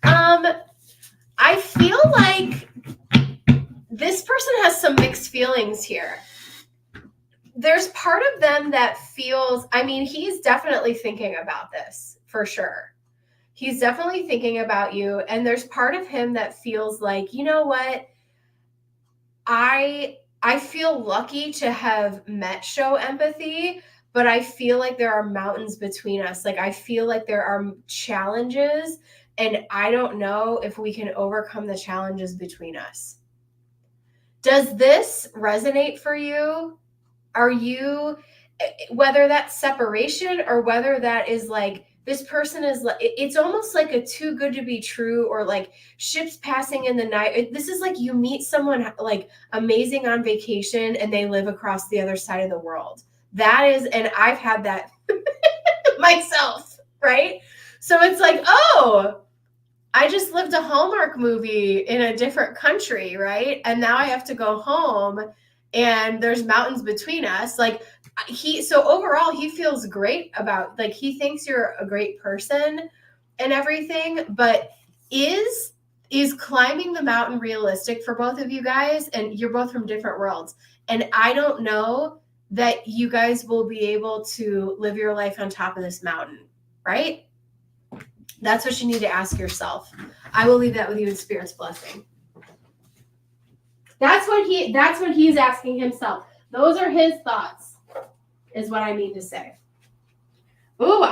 I feel like this person has some mixed feelings here. There's part of them that feels, I mean, he's definitely thinking about this for sure. He's definitely thinking about you. And there's part of him that feels like, you know what? I feel lucky to have met Show Empathy, but I feel like there are mountains between us. Like I feel like there are challenges and I don't know if we can overcome the challenges between us. Does this resonate for you? Are you, whether that's separation or whether that is like, this person is like, it's almost like a too good to be true or like ships passing in the night. This is like you meet someone like amazing on vacation and they live across the other side of the world. That is, and I've had that myself, right? So it's like, oh, I just lived a Hallmark movie in a different country, right? And now I have to go home and there's mountains between us. Like so overall he feels great about, like, he thinks you're a great person and everything, but is climbing the mountain realistic for both of you guys? And you're both from different worlds. And I don't know that you guys will be able to live your life on top of this mountain, right? That's what you need to ask yourself. I will leave that with you in Spirit's blessing. That's what he's asking himself. Those are his thoughts, is what I mean to say. Ooh,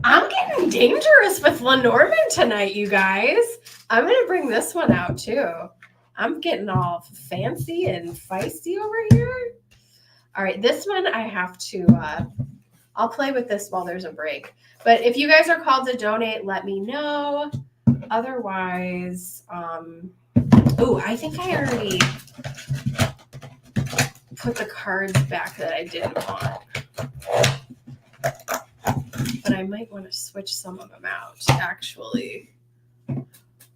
I'm getting dangerous with Lenormand tonight, you guys. I'm going to bring this one out too. I'm getting all fancy and feisty over here. All right, this one I have to, I'll play with this while there's a break. But if you guys are called to donate, let me know. Otherwise, I think I already put the cards back that I didn't want. But I might want to switch some of them out, actually.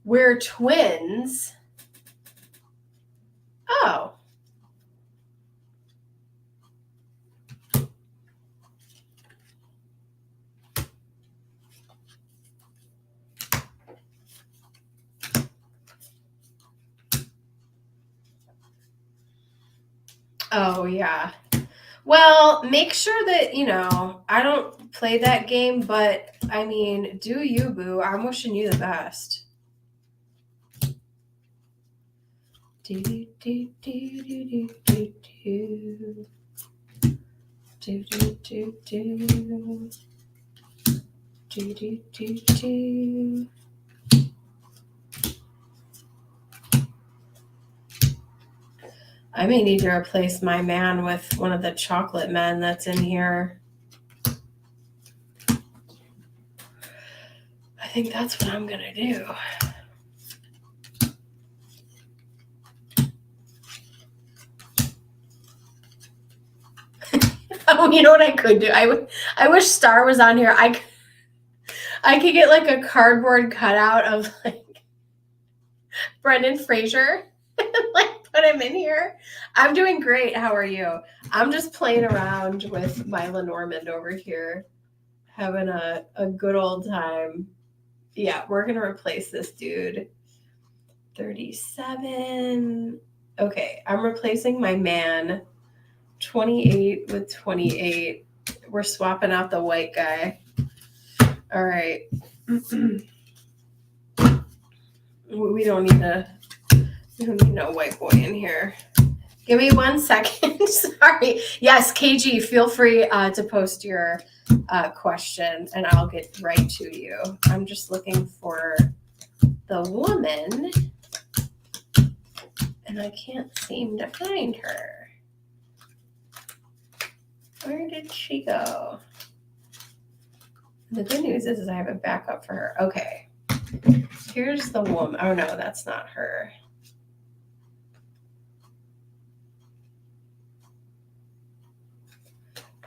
We're twins. Oh. Oh, yeah. Well, make sure that, I don't play that game, but, I mean, do you, boo. I'm wishing you the best. Do, do, do, do, do, do, do. Do, do, do, do. Do, do, do, do. I may need to replace my man with one of the chocolate men that's in here. I think that's what I'm going to do. Oh, you know what I could do? I wish Star was on here. I could get like a cardboard cutout of like Brendan Fraser and like put him in here. I'm doing great. How are you? I'm just playing around with my Lenormand over here, having a good old time. Yeah, we're going to replace this dude. 37. Okay, I'm replacing my man. 28 with 28. We're swapping out the white guy. All right. We don't need no white boy in here. Give me 1 second. Sorry. Yes, KG, feel free to post your question and I'll get right to you. I'm just looking for the woman and I can't seem to find her. Where did she go? The good news is I have a backup for her. Okay. Here's the woman. Oh, no, that's not her.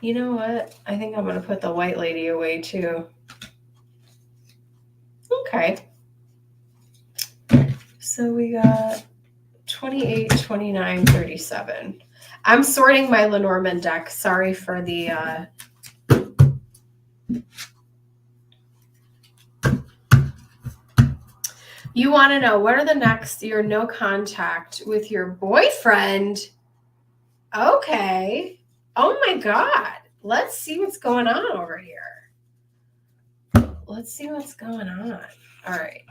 You know what? I think I'm going to put the white lady away, too. Okay. So we got 28, 29, 37. I'm sorting my Lenormand deck. Sorry for the... You want to know, what are the next? Your no contact with your boyfriend. Okay. Oh my God. Let's see what's going on over here. Let's see what's going on. All right.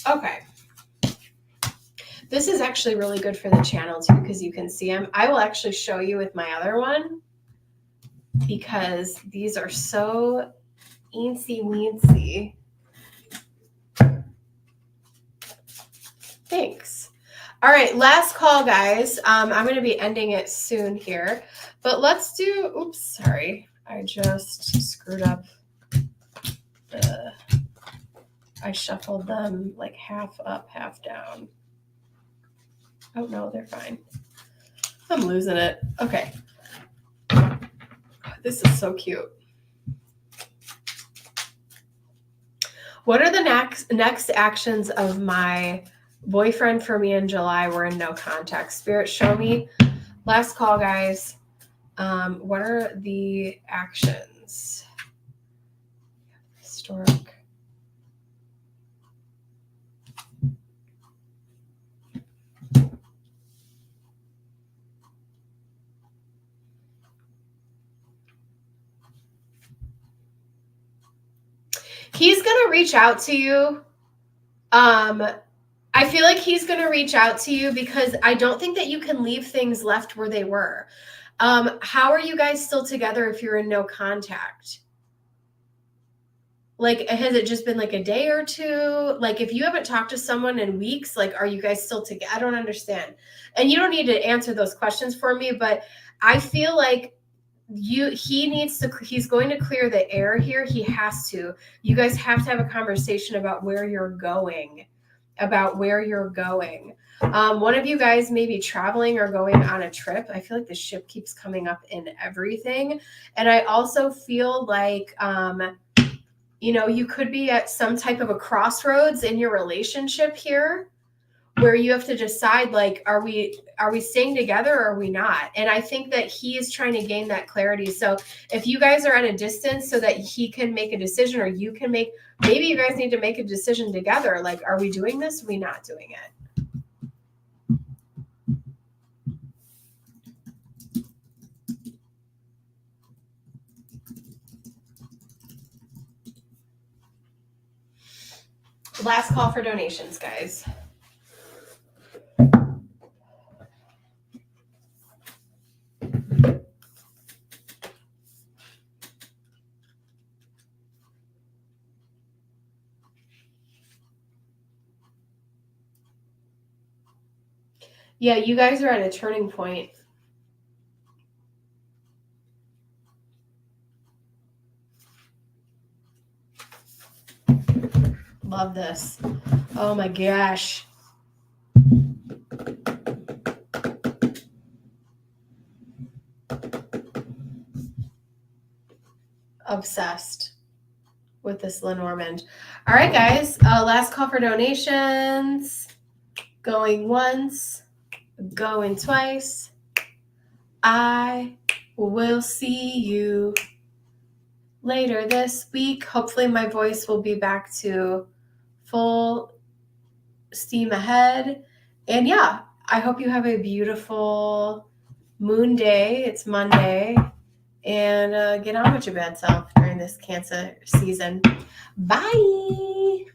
Okay. This is actually really good for the channel too because you can see them. I will actually show you with my other one because these are so eensy-weensy. Thanks. All right, last call, guys. I'm going to be ending it soon here, but let's do, oops, sorry. I just screwed up I shuffled them like half up, half down. Oh, no, they're fine. I'm losing it. Okay. This is so cute. What are the next actions of my boyfriend for me in July? We're in no contact. Spirit, show me. Last call, guys. What are the actions? Historic. He's going to reach out to you. I feel like he's going to reach out to you because I don't think that you can leave things left where they were. How are you guys still together if you're in no contact? Like, has it just been like a day or two? Like, if you haven't talked to someone in weeks, like, are you guys still together? I don't understand. And you don't need to answer those questions for me, but I feel like he's going to clear the air here. He has to. You guys have to have a conversation about where you're going. One of you guys may be traveling or going on a trip. I feel like the ship keeps coming up in everything. And I also feel like, you could be at some type of a crossroads in your relationship here where you have to decide, like, are we staying together or are we not? And I think that he is trying to gain that clarity. So if you guys are at a distance so that he can make a decision, or you can maybe you guys need to make a decision together. Like, are we doing this? Are we not doing it? Last call for donations, guys. Yeah, you guys are at a turning point. Love this. Oh my gosh. Obsessed with this Lenormand. All right, guys. Last call for donations. Going once. Going twice. I will see you later this week. Hopefully my voice will be back to full steam ahead. And yeah, I hope you have a beautiful moon day. It's Monday. And get on with your bad self during this Cancer season. Bye.